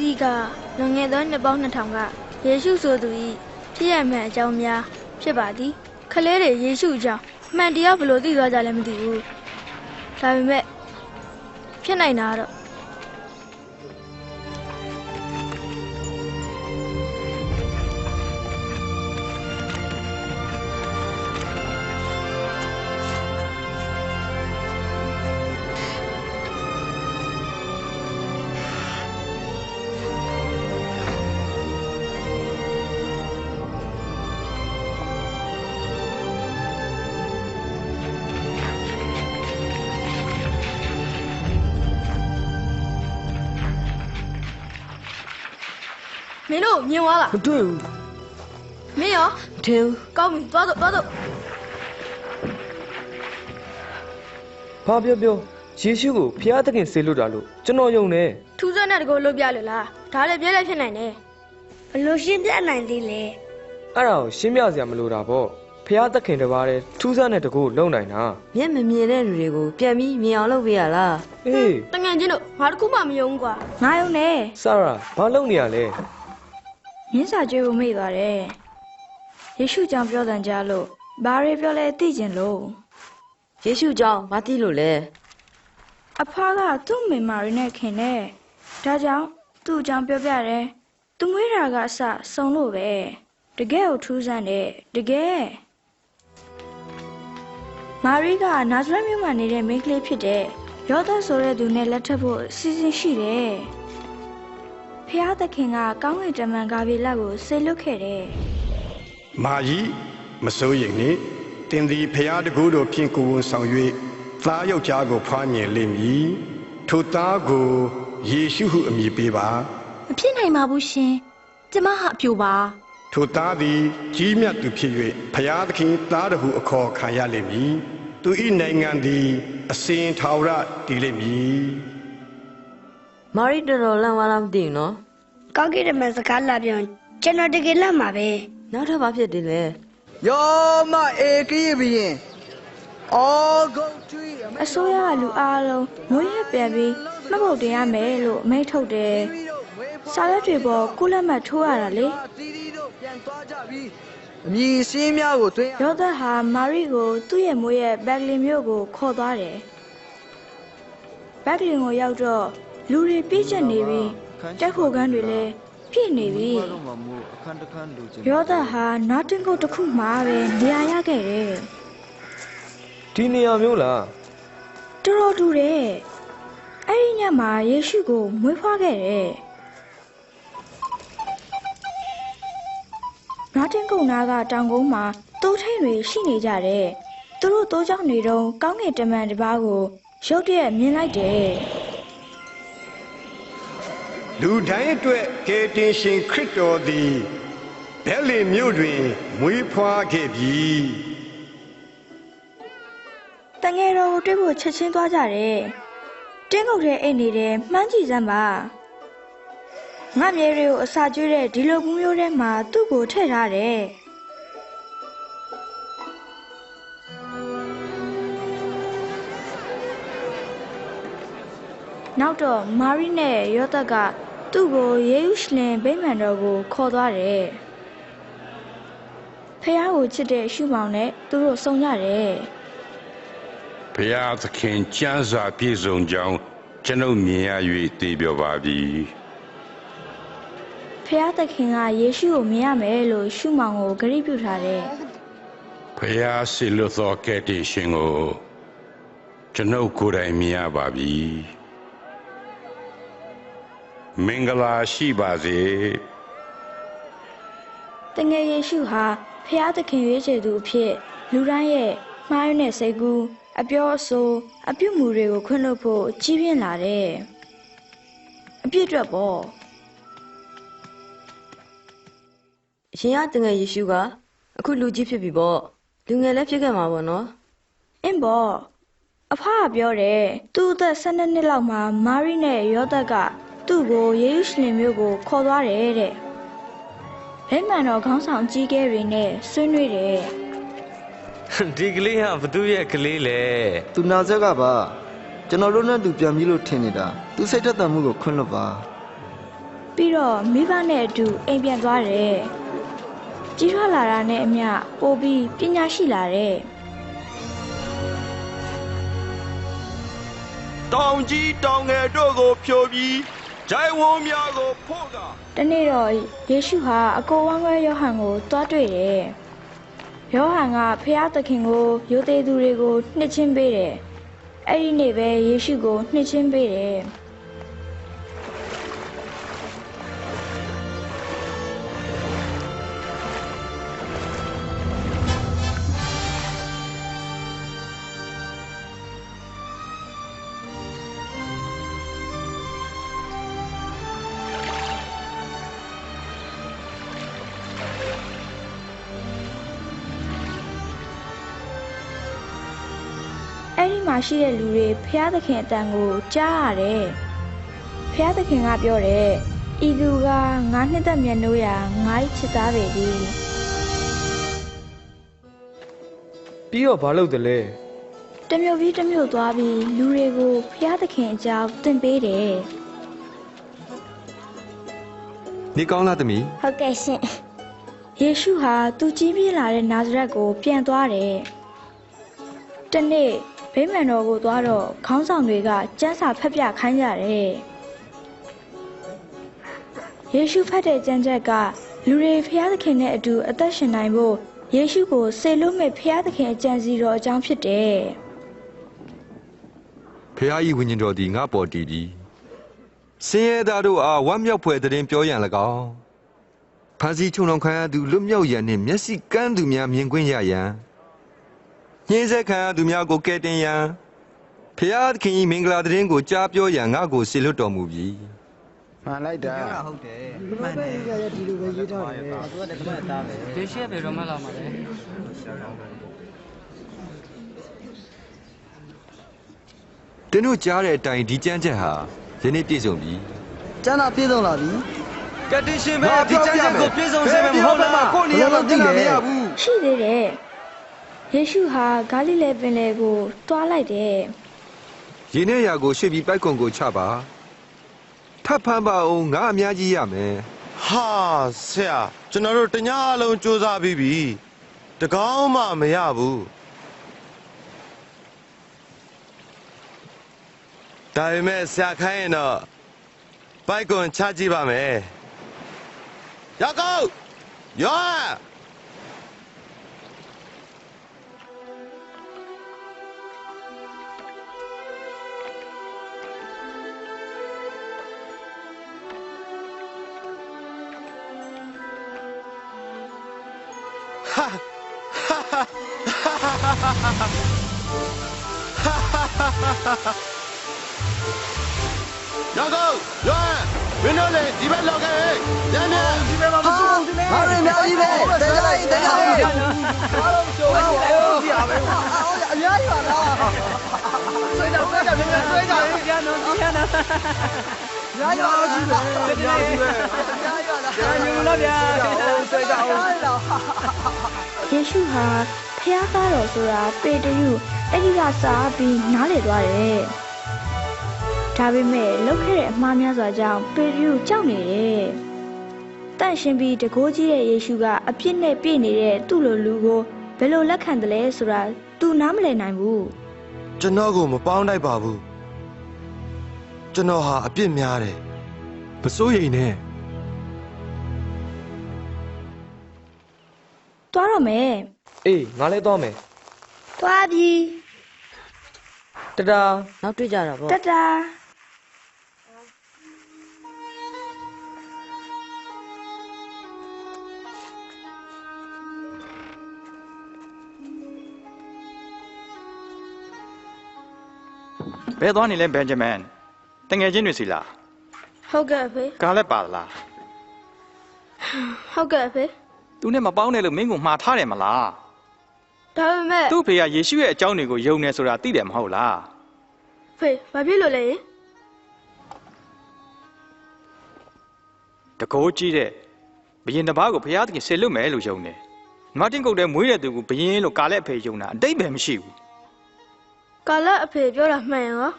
စီကလွန်ခဲ့သောနှစ်ပေါင်း2000ကယေရှုဆိုသူ၏ဖြစ်ရမှန်အကြောင်းများဖြစ်ပါသည်ခလေးတွေယေရှုအကြောင်းအမှန်တရားဘယ်လိုသိသွားကြလဲမသိဘူးဒါပေမဲ့ဖြစ်နိုင်တာတော့မင်းတို့မြင်သွားလားမတွေ့ဘူးမင်းရောထင်ဘူးကောင်းပြီသွားတော့ဘာပြောယေရှုကိုဖျားသခင်ဆေးလွတ်တာလို့ကျွန်တော်ယုံတယ်ထူးဆန်းတဲ့တကောလုပ်ပြလို့လားဒါလည်းပြည့်လည်းဖြစ်နိုင်တယ်ဘလို့ရှင်းပြနိုင်သေးလဲအဲ့ဒါကိုရှင်းပြစရာမလိုတာပေါ့ဖျားသခင်တပါးတည်းထူးဆန်းတဲ့တကောလုံနိုင်တာမျက်မမြင်တဲ့လူတွေကိုပြန်ပြီးမြင်အောင်လုပ်ပေးရလားအေးတငယ်ချင်းတို့ငါတခုမှမယုံဘူးကွာငါယုံနေဆာရာဘာလုပ်နေရလဲမြင်းစာကြွေးကိုမေ့သွားတယ်ယေရှုကြောင့်ပြောတဲ့ကြားလို့ဘာတွေပြောလဲသိကျင်လို့ယေရှုကြောင့်မသိလို့လဲအဖကသူ့မိမတွေနဲ့ခင်တယ်ဒါကြောင့်သူ့အကြောင်းပြောပြတယ်သူမွေးတာကအစစုံလို့ပဲတကယ်ကိုထူးဆန်းတယ်တကယ်မာရိကနာဇရက်မြို့မှာနေတဲ့မိန်းကလေးဖြစ်တဲ့ယောသဆိုတဲ့သူနဲ့လက်ထပ်ဖို့အစီအစဉ်ရှိတယ်ဖျားသခင်ကကောင်းကင်တမန်ဂါဗီလကိုဆေလွတ်ခဲ့တယ်မာကြီးမစိုးရိမ်နှင့်တင်သည်ဖျားတကူတို့ဖြင့်ကိုယ်ဝန်ဆောင်၍သားယောက်ျားကိုဖွားမြင်လိမ့်မည်ထိုသားကိုယေရှုဟုအမည်ပေးပါမဖြစ်နိုင်ပါဘူးရှင်ကျမဟာအပြိုပါထိုသားသည်ကြီးမြတ်သူဖြစ်၍ဖျားသခင်သားတော်ဟုအခေါ်ခံရလိမ့်မည်သူ၏နိုင်ငံသည်အစဉ်ထာဝရတည်လိမ့်မည်မာရိတော်တော်လန့်သွားလားမသိဘူးနော်ကောင်းကင်တမန်စကားလာပြောကျွန်တော်တကယ်လန့်ပါပဲနောက်ထပ်ဘာဖြစ်တယ်လဲယောမအေကိယဘီရင်အော်ဂုတ်ကျွေးအစိုးရကလူအားလုံးမွေးရပြန်ပြီးမှတ်ဖို့တင်ရမယ်လို့အမိန့်ထုတ်တယ်စာရွက်တွေပေါ်ကုလက်မှတ်ထိုးရတာလေတီတီတို့ပြန်သွားကြပြီအမည်စင်းများကိုတွင်းယောသဟာမာရိကိုသူ့ရဲ့မွေးရဲ့ဘက်လင်မြို့ကိုခေါ်သွားတယ်ဘက်လင်ကိုရောက်တော့လူတွေပြည့်ကျက်နေပြီးတက်ဖို့ခန်းတွေလည်းပြည့်နေပြီယောသဟာနားတင်ကုတ်တစ်ခုမှပဲနေရာရခဲ့တယ်ဒီနေရာမျိုးလားတော်တော်တူတယ်အဲ့ဒီညမှာယေရှုကိုမွေးဖွားခဲ့တယ်နားတင်ကုတ်နာကတောင်ကုန်းမှာတိုးထိန်တွေရှိနေကြတယ်သူတို့တိုးကြောင်နေတော့ကောင်းကင်တမန်တစ်ပါးကိုရုတ်တရက်မြင်လိုက်တယ်လူတိုင်းအတွက်ကယ်တင်ရှင်ခရစ်တော်သည်ဘဲလင်မြို့တွင်မွေးဖွားခဲ့ပြီတငယ်တော်ကိုတွေ့ဖို့ချက်ချင်းသွားကြတယ်တင်းကုတ်ထဲအိတ်နေတယ်မှန်းကြည့်စမ်းပါငါမြေတွေကိုအစာကျွေးတဲ့ဒီလိုဘူးမျိုးထဲမှာသူ့ကိုထည့်ထားတယ်နောက်တော့မာရိနဲ့ယောသက်ကသူ့ကိုယေရုရှလင်ဗိမာန်တော်ကိုခေါ်သွားတယ်ဖះကိုချစ်တဲ့ရှုမောင်နဲ့သူတို့ဆုံကြတယ်ဘုရားသခင်ကျမ်းစာပြည့်စုံကြောင်းကျွန်ုပ်မြင်ရ၍သိပြောပါပြီဖះသခင်ကယေရှုကိုမြင်ရမယ်လို့ရှုမောင်ကိုဂရုပြုထားတယ်ဘုရားဆီလွတ်သောကယ်တင်ရှင်ကိုကျွန်ုပ်ကိုယ်တိုင်မြင်ရပါပြီမင်္ဂလာရှိပါစေတငယ်ယေရှုဟာဖះသခင်ရွေးချယ်သူအဖြစ်လူတိုင်းရဲ့မှားယွင်းတဲ့စိတ်ကူးအပြောအဆိုအပြုမှုတွေကိုခွင့်လွှတ်ဖို့ကြီးပြင်းလာတယ်အပြစ်အတွက်ပေါ့အရှင်ကတငယ်ယေရှုကအခုလူကြီးဖြစ်ပြီပေါ့လူငယ်လည်းဖြစ်ခဲ့မှာပေါ့နော်အင်းပေါ့အဖကပြောတယ်သူ့အသက်12နှစ်လောက်မှာမာရိနဲ့ယောသက်ကသူ့ကိုယေရုရှလင်မြို့ကိုခေါ်သွားတယ်တဲ့ဗိမာန်တော်ခေါင်းဆောင်ကြီးကဲတွေနဲ့ဆွေးနွေးတယ်ဒီကလေးဟာဘသူရဲ့ကလေးလဲသူနာဆက်ကပါကျွန်တော်တို့နဲ့သူပြန်ပြီးလို့ထင်နေတာသူစိတ်သက်သာမှုကိုခွင့်လွှတ်ပါ ပြီးတော့မိဘနဲ့အတူအိမ်ပြန်သွားတယ်ကြီးထွားလာတာနဲ့အမျှပိုပြီးပညာရှိလာတယ် တောင်ကြီးတောင်ငယ်တို့ကိုဖြိုပြီးဂျိုင်ဝုံများကိုဖို့က တနေ့တော့ယေရှုဟာအကိုဝမ်းခွဲယောဟန်ကိုတွားတွေ့တယ်ယောဟန်ကဖျားသခင်ကိုယိုသေးသူတွေကိုနှစ်ချင်းပေးတယ်အဲ့ဒီနေ့ပဲယေရှုကိုနှစ်ချင်းပေးတယ် အဲ့ဒီမှာရှိတဲ့လူတွေဖျားသခင်အတန်ကိုကြားရတယ်ဖျားသခင်ကပြောတယ်ဤသူကငါနှစ်သက်မြတ်နိုးရာငါ့ချစ်သားပဲဒီ ပြီးတော့ဘာလုပ်တယ်လဲ တမျိုးပြီးတမျိုးသွားပြီးလူတွေကိုဖျားသခင်အကြောင်းသင်ပေးတယ် နေကောင်းလားသမီး ဟုတ်ကဲ့ရှင် ယေရှုဟာသူကြီးပြင်းလာတဲ့နာဇရက်ကိုပြန်သွားတယ်တနေ့ဗိမာန်တော်ကိုသွားတော့ခေါင်းဆောင်တွေကကျမ်းစာဖတ်ပြခိုင်းကြတယ်ယေရှုဖတ်တဲ့ကျမ်းချက်ကလူတွေဖျားသခင်နဲ့အတူအသက်ရှင်နိုင်ဖို့ယေရှုကိုစေလွတ်မဲ့ဖျားသခင်အကြံစီတော်အကြောင်းဖြစ်တယ် ဖះဤဝိညာဉ်တော်သည်ငါပေါ်တည်ပြီးဆင်းရဲသားတို့အားဝမ်းမြောက်ဖွယ်သတင်းပြောရန်၎င်းဖန်စီချုံတော်ခံရသူလွတ်မြောက်ရန်နှင့်မျက်စိကန်းသူများမြင်ကွင်းရရန်ညှင်းဆဲခံရသူများကိုကယ်တင်ရန်ဖះသခင်၏မင်္ဂလာသတင်းကိုကြားပြောရန်ငါကိုစေလွတ်တော်မူပြီ မှန်လိုက်တာဟုတ်တယ်မှန်တယ်ဒီလိုပဲရေးထားတယ်သူကတကယ်သားပဲဒီရှက်ပဲတော့မှလာမှာလေ တင်းတို့ကြားတဲ့အတိုင်းဒီကြမ်းချက်ဟာယနေ့ပြည့်စုံပြီ ကျန်တာပြေဆုံးလာပြီ ကတိရှင်ပဲဒီကျမ်းချက်ကိုပြည့်စုံစေမယ်မဟုတ်လား ကိုနေရာတော့သိတယ်မရဘူး ရှိသေးတယ်ယေရှုဟာဂါလိလဲပင်လယ်ကိုတွားလိုက်တယ် ရင်းနှီးရာကိုရွှေ့ပြီးပိုက်ကွန်ကိုချပါထပ်ဖမ်းပါအောင်ငါအများကြီးရမယ် ဟာဆရာကျွန်တော်တို့တညအလုံးစူးစမ်းပြီးပြီတကောင်းမှမရဘူးဒါပေမဲ့ဆရာခိုင်းရင်တော့ပိုက်ကွန်ချကြည့်ပါမယ်ရောက်ကောရော ရောက်ကောရောမင်းတို့လေဒီဘက်လောက်ခဲ့ညနေဒီဘက်မှာမစိုးဘူးဒီလေဟာရများကြီးပဲတဲလိုက်အားလုံးကျုံးအောင်ပြရမယ်အများကြီးပါလားဆွေးတော့ဆွေးတယ်မင်းဆွေးကြရင်ပြန်တော့ပြန်တော့ညာညာကြီးပဲညာကြီးပဲညာရလားညာယူလို့ဗျာဆွေးကြအောင် ယေရှုဟာဖျားသားတော်ဆိုတာပေတရုအဲ့ဒီကစားပြီးနားလေသွားတယ်ဒါပေမဲ့လောက်ခဲ့တဲ့အမှားများစွာကြောင့်ပေတရုကြောက်နေတယ်တန့်ရှင်းပြီးတကိုးကြီးတဲ့ယေရှုကအပြစ်နဲ့ပြည့်နေတဲ့သူ့လိုလူကိုဘယ်လိုလက်ခံတယ်လဲဆိုတာသူနားမလည်နိုင်ဘူး ကျွန်တော်ကိုမပေါင်းတိုက်ပါဘူးကျွန်တော်ဟာအပြစ်များတယ် မစိုးရိမ်နဲ့ သွားတော့မယ် အေးငါလည်းသွားမယ် သွားပြီ တတာ နောက်တွေ့ကြတာပေါ့ တတာ ဘယ်သွားနေလဲဘန်ဂျမန်တငယ်ချင်းတွေစီလား ဟုတ်ကဲ့အဖေ ကားလည်းပါလား ဟုတ်ကဲ့အဖေ သူနဲ့မပေါင်းနဲ့လို့မင်းကိုမှားထားတယ်မလား ဒါပေမဲ့ သူ့ဖေကယေရှုရဲ့အကြောင်းတွေကိုယုံနေဆိုတာသိတယ်မဟုတ်လား ဖေဘာဖြစ်လို့လဲ တကိုးကြီးတဲ့ဘယင်တစ်ပါးကိုဘုရားသခင်ဆေလွတ်မယ်လို့ယုံတယ်မတ်တင်ကုတ်တဲ့မွေးတဲ့သူကိုဘယင်လို့ကားလည်းအဖေယုံတာအတိတ်ပဲမရှိဘူး ကာလအဖေပြောတာမှန်ရော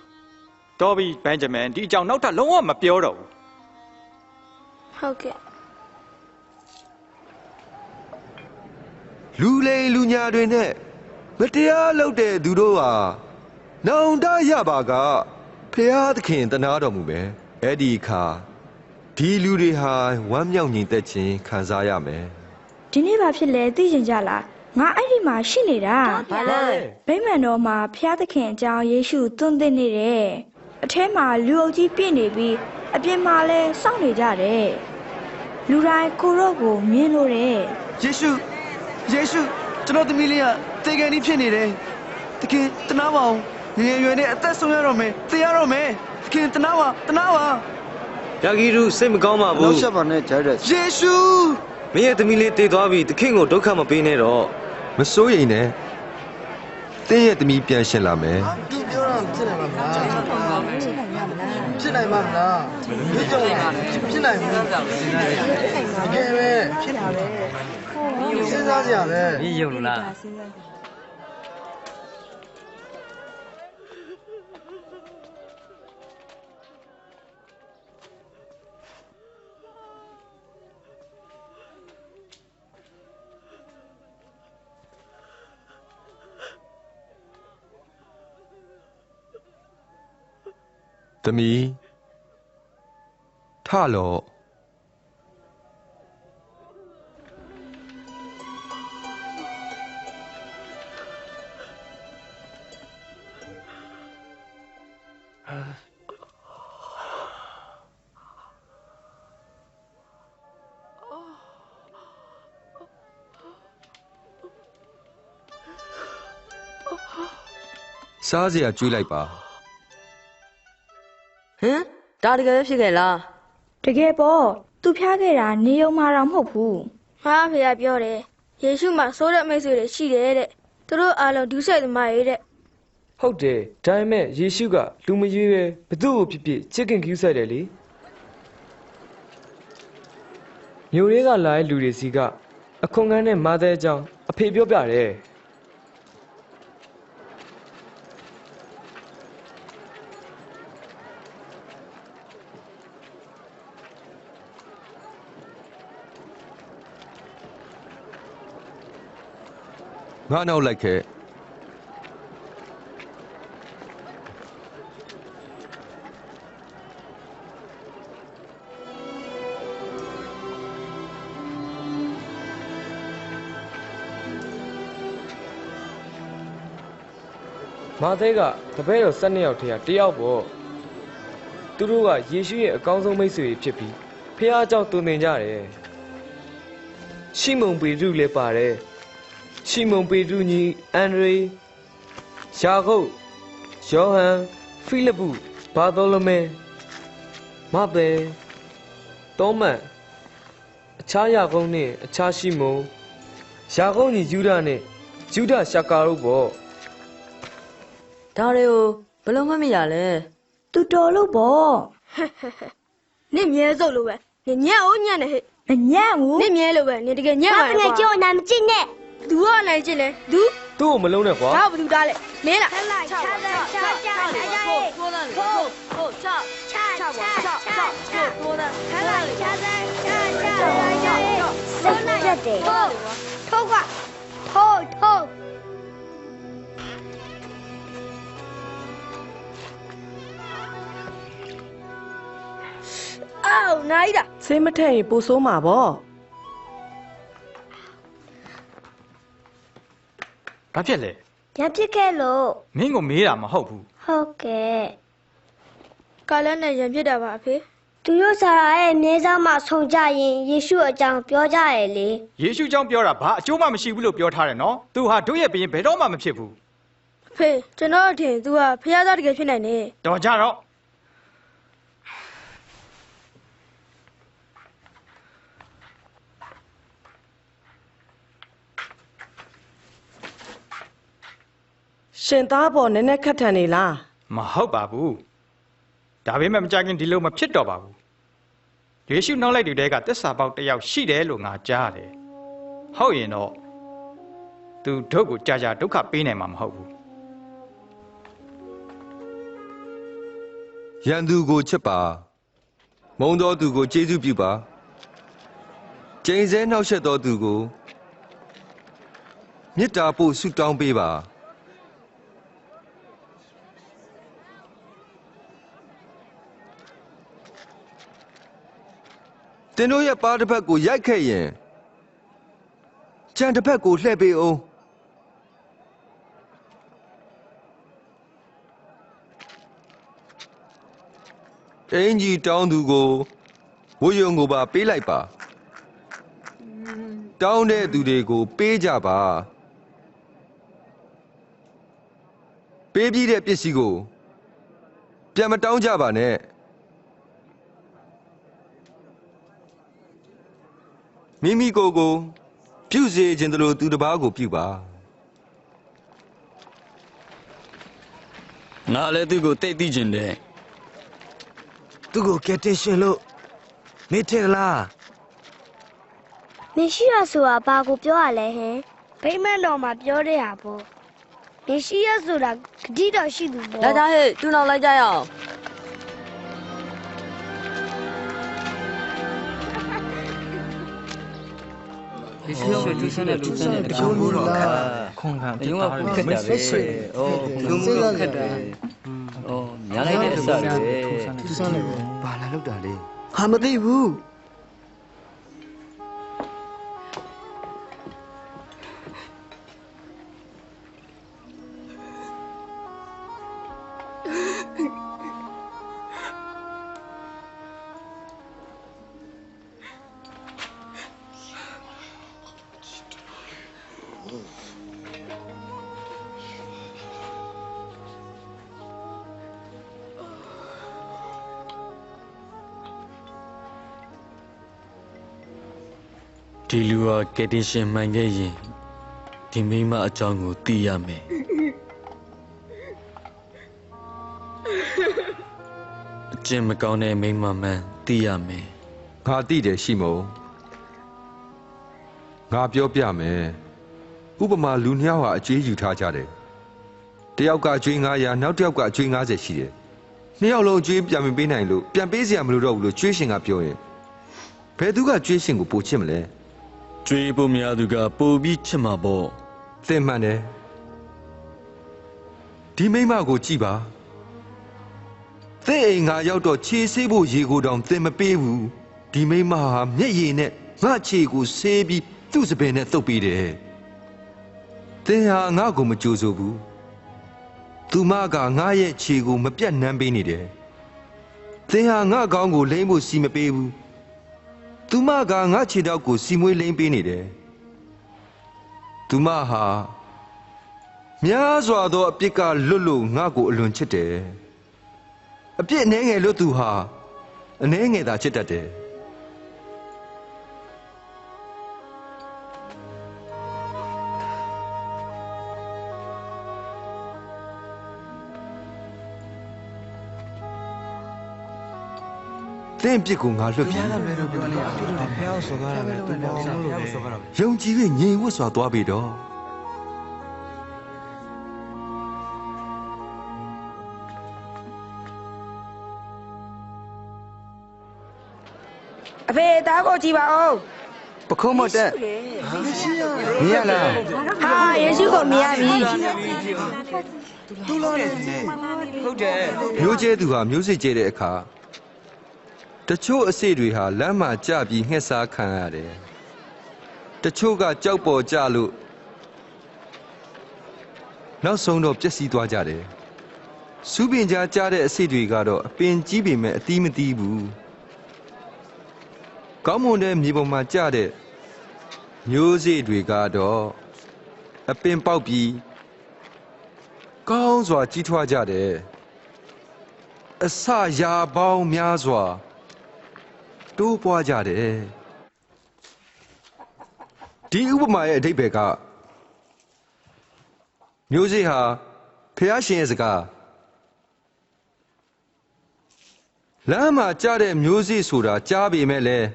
တော်ပြီဘန်ဂျမန်ဒီအကြောင်းနောက်ထပ်လုံးဝမပြောတော့ဘူး ဟုတ်ကဲ့ လူလိမ်လူညာတွေနဲ့မတရားလုပ်တဲ့သူတို့ဟာနောင်တရပါကဖျားသခင်တနာတော်မူပဲအဲ့ဒီအခါဒီလူတွေဟာဝမ်းမြောက်ညီသက်ခြင်းခံစားရမယ် ဒီနေ့ဘာဖြစ်လဲသိချင်ကြလားငါအဲ့ဒီမှာရှိနေတာ ဘာလဲ ဗိမာန်တော်မှာဖျားသခင်အကြောင်းယေရှုသွန်သင်နေတယ်အထဲမှာလူအုပ်ကြီးပြည့်နေပြီးအပြင်မှာလည်းစောင့်နေကြတယ်လူတိုင်းကိုရော့ကိုမြင်လို့တယ် ယေရှုကျွန်တော်သမီးလေးကသေကန်ကြီးဖြစ်နေတယ်တခင်တနာပါအောင်ငယ်ရွယ်နဲ့အသက်ဆုံးရတော့မယ်သေရတော့မယ်တခင်တနာပါယာဂီရုစိတ်မကောင်းပါဘူး ရှက်ပါနဲ့ဂျာရက်ယေရှု မင်းရဲ့သမီးလေးတည်သွားပြီသခင်ကိုဒုက္ခမပေးနဲ့တော့ မစိုးရိမ်နဲ့တင်းရဲ့သမီးပြန်ရှင်လာမယ် ဒီပြောတာဖြစ်နိုင်မှာမလားဖြစ်နိုင်မှာမလားဒီကြောင့်ဖြစ်နိုင်မှာတကယ်ပဲဖြစ်တာပဲစဉ်းစားကြရပဲ မင်းယုံလို့လား သမီးထလော့ စားစရာကျွေးလိုက်ပါ ဟမ်ဒါတကယ်ပဲဖြစ်ခဲ့လား တကယ်ပေါ့သူဖျားခဲ့တာနေုံမှာတော့မဟုတ်ဘူး ငါဖေကပြောတယ်ယေရှုမှာစိုးတဲ့မိတ်ဆွေတွေရှိတယ်တဲ့သူတို့အားလုံးဒုစရိုက်သမားတွေတဲ့ ဟုတ်တယ်ဒါပေမဲ့ယေရှုကလူမရွေးပဲဘသူ့ကိုဖြစ်ဖြစ်ချစ်ခင်cứuဆိုင်တယ်လေမြို့ရဲကလာတဲ့လူတွေစီကအခွန်ကန်းနဲ့မာသဲအကြောင်းအဖေပြောပြတယ်ငါနောက်လိုက်ခဲ့မာသဲကတပည့်တော်12ယောက်ထဲက1ယောက်ပေါ့သူတို့ကယေရှုရဲ့အကောင်းဆုံးမိတ်ဆွေဖြစ်ပြီးဖះအကြောင်းတုန်သင်ကြတယ်ရှိမုန်ပေတရုလည်းပါတယ်ရှိမုန်ပေတရုညီအန်ဒရေယာကုပ်ယောဟန်ဖိလိပ္ပုဘာသောလမဲမဿဲသောမတ်အခြားယာကုပ်နဲ့အခြားရှိမုန်ယာကုပ်ညီယူဒနဲ့ယူဒရှာကာတို့ပေါ့ ဒါတွေကိုဘယ်လိုမှမရလဲ သူတော်လို့ပေါ့ နင့်မြဲစုပ်လို့ပဲနင်ညံ့အောင်ညံ့နေဟဲ့ မညံ့ဘူး နင့်မြဲလို့ပဲနင်တကယ်ညံ့ပါလေကွာ ကျိုးနာမကြည့်နဲ့ သူကနိုင်ချစ်လဲသူ သူ့ကိုမလုံးနဲ့ကွာ ငါ့ကိုဘယ်သူတားလဲမင်းလား ချာချာချာချာချာချာဟုတ်ချာချာချာချာချာ多的看哪里ချာချာချာချာစိတ်ကြက်တယ်ထိုးကွာထိုး အော်နိုင်တာ ဆေးမထက်ရင်ပိုဆိုးမှာပေါ့ ဘာဖြစ်လဲ ရဖြစ်ခဲ့လို့ မင်းကိုမေးတာမဟုတ်ဘူး ဟုတ်ကဲ့ ကာလနဲ့ရံပြစ်တာပါအဖေ သူတို့ဆရာရဲ့မြေသားမှာဆုံကြရင်ယေရှုအကြောင်းပြောကြရလေ ယေရှုကြောင့်ပြောတာဘာအကျိုးမှမရှိဘူးလို့ပြောထားတယ်နော်သူဟာတို့ရဲ့ဘရင်ဘယ်တော့မှမဖြစ်ဘူး အဖေကျွန်တော်အထင် तू ကဖះသားတကယ်ဖြစ်နိုင်တယ် တော်ကြတော့ရှင်သားပေါ်နည်းနည်းခက်ထန်နေလား မဟုတ်ပါဘူးဒါပေမဲ့မကြခင်ဒီလိုမဖြစ်တော့ပါဘူးယေရှုနောက်လိုက်တွေတဲကသစ္စာပေါက်တစ်ယောက်ရှိတယ်လို့ငါကြားတယ်ဟုတ်ရင်တော့သူတို့ကိုကြာကြာဒုက္ခပေးနိုင်မှာမဟုတ်ဘူး ရန်သူကိုချစ်ပါမုံတော်သူကိုကျေးဇူးပြုပါ ကျိန်စဲနှောက်ယှက်တော်သူကိုမေတ္တာပို့ဆုတောင်းပေးပါတင်တို့ရဲ့ပါးတစ်ဖက်ကိုရိုက်ခဲ့ရင်ကြံတစ်ဖက်ကိုလှည့်ပေးအောင်အင်ကြီးတောင်းသူကိုဝှယုံကိုပါပေးလိုက်ပါတောင်းတဲ့သူတွေကိုပေးကြပါပေးပြီးတဲ့ပစ္စည်းကိုပြန်မတောင်းကြပါနဲ့မိမိကိုယ်ကိုပြုစေခြင်းတလို့သူတစ်ပါးကိုပြုပါငါလည်းသူ့ကိုတိတ်သိခြင်းတယ်သူ့ကိုကက်တင်ရှင်လို့မေးတယ်လားမရှိရဆိုတာဘာကိုပြောရလဲဟင်ဗိမန်တော်မှာပြောတဲ့ဟာပေါ့မရှိရဆိုတာဂတိတော်ရှိသူပေါ့ 来家嘿，就闹来家呀。你是就现在就现在这个木头看看，因为不看的呗，哦，用木头看的，哦，原来的啥嘞？ဘာလာလောက်တာလဲဟာမသိဘူးဒီလူဟာကက်တင်ရှင်မှန်ခဲ့ရင်ဒီမိမအကြောင်းကိုသိရမယ်အကျင့်မကောင်းတဲ့မိမမှန်သိရမယ် ငါသိတယ်ရှိမုံငါပြောပြမယ်ဥပမာလူနှစ်ယောက်ဟာအကျွေးယူထားကြတယ်တယောက်ကအကျွေး900နောက်တစ်ယောက်ကအကျွေး90ရှိတယ်နှစ်ယောက်လုံးအကျွေးပြန်မပေးနိုင်လို့ပြန်ပေးစရာမလိုတော့ဘူးလို့ကျွေးရှင်ကပြောရင်ဘယ်သူကကျွေးရှင်ကိုပို့ချစ်မလဲကျွေးဖို့များသူကပို့ပြီးချစ်မှာပေါ့သင်မှန်တယ်ဒီမိမကိုကြည့်ပါသင်အိမ်ငါရောက်တော့ခြေဆေးဖို့ရေကိုတောင်သင်မပေးဘူးဒီမိမဟာမျက်ရည်နဲ့ငါခြေကိုဆေးပြီးသူ့စပင်နဲ့သုတ်ပေးတယ်သင်ဟာငါ့ကိုမကြိုးဆိုဘူးသူမကငါရဲ့ခြေကိုမပြတ်နှမ်းပေးနေတယ်သင်ဟာငါကောင်းကိုလိမ့်ဖို့စီမပေးဘူးသူမကငါခြေတောက်ကိုစီမွေးလိမ့်ပေးနေတယ်သူမဟာများစွာသောအပြစ်ကလွတ်လို့ငါ့ကိုအလွန်ချစ်တယ်အပြစ်အနှဲငယ်လွတ်သူဟာအနှဲငယ်သာချစ်တတ်တယ်သင်ပြစ်ကိုငါလွတ်ပြီယုံကြည်၍ငြိမ်ဝတ်စွာသွားပြီတော့အဖေသားကိုကြည့်ပါဦး ပခုံးမတက်မြင်ရလား ဟာယေရှုကိုမြင်ရပြီ သူလားဟုတ်တယ် မျိုးကျဲသူဟာမျိုးစိတ်ကျဲတဲ့အခါတချို့အစေတွေဟာလမ်းမှာကြပြီးငှက်စားခံရတယ်တချို့ကကြောက်ပေါ်ကြလို့နောက်ဆုံးတော့ပျက်စီးသွားကြတယ်စူးပင်ကြားကြားတဲ့အစေတွေကတော့အပင်ကြီးပေမဲ့အသီးမသီးဘူးကောင်းမွန်တဲ့မြေပေါ်မှာကြတဲ့မျိုးစေ့တွေကတော့အပင်ပေါက်ပြီးကောင်းစွာကြီးထွားကြတယ်အစရာပေါင်းများစွာတိုးပွားကြတယ်ဒီဥပမာရဲ့အဓိပ္ပာယ်ကမျိုးစေ့ဟာဖျားရှင်ရဲ့စကားလမ်းမှာကြားတဲ့မျိုးစေ့ဆိုတာကြားပေမဲ့လည်း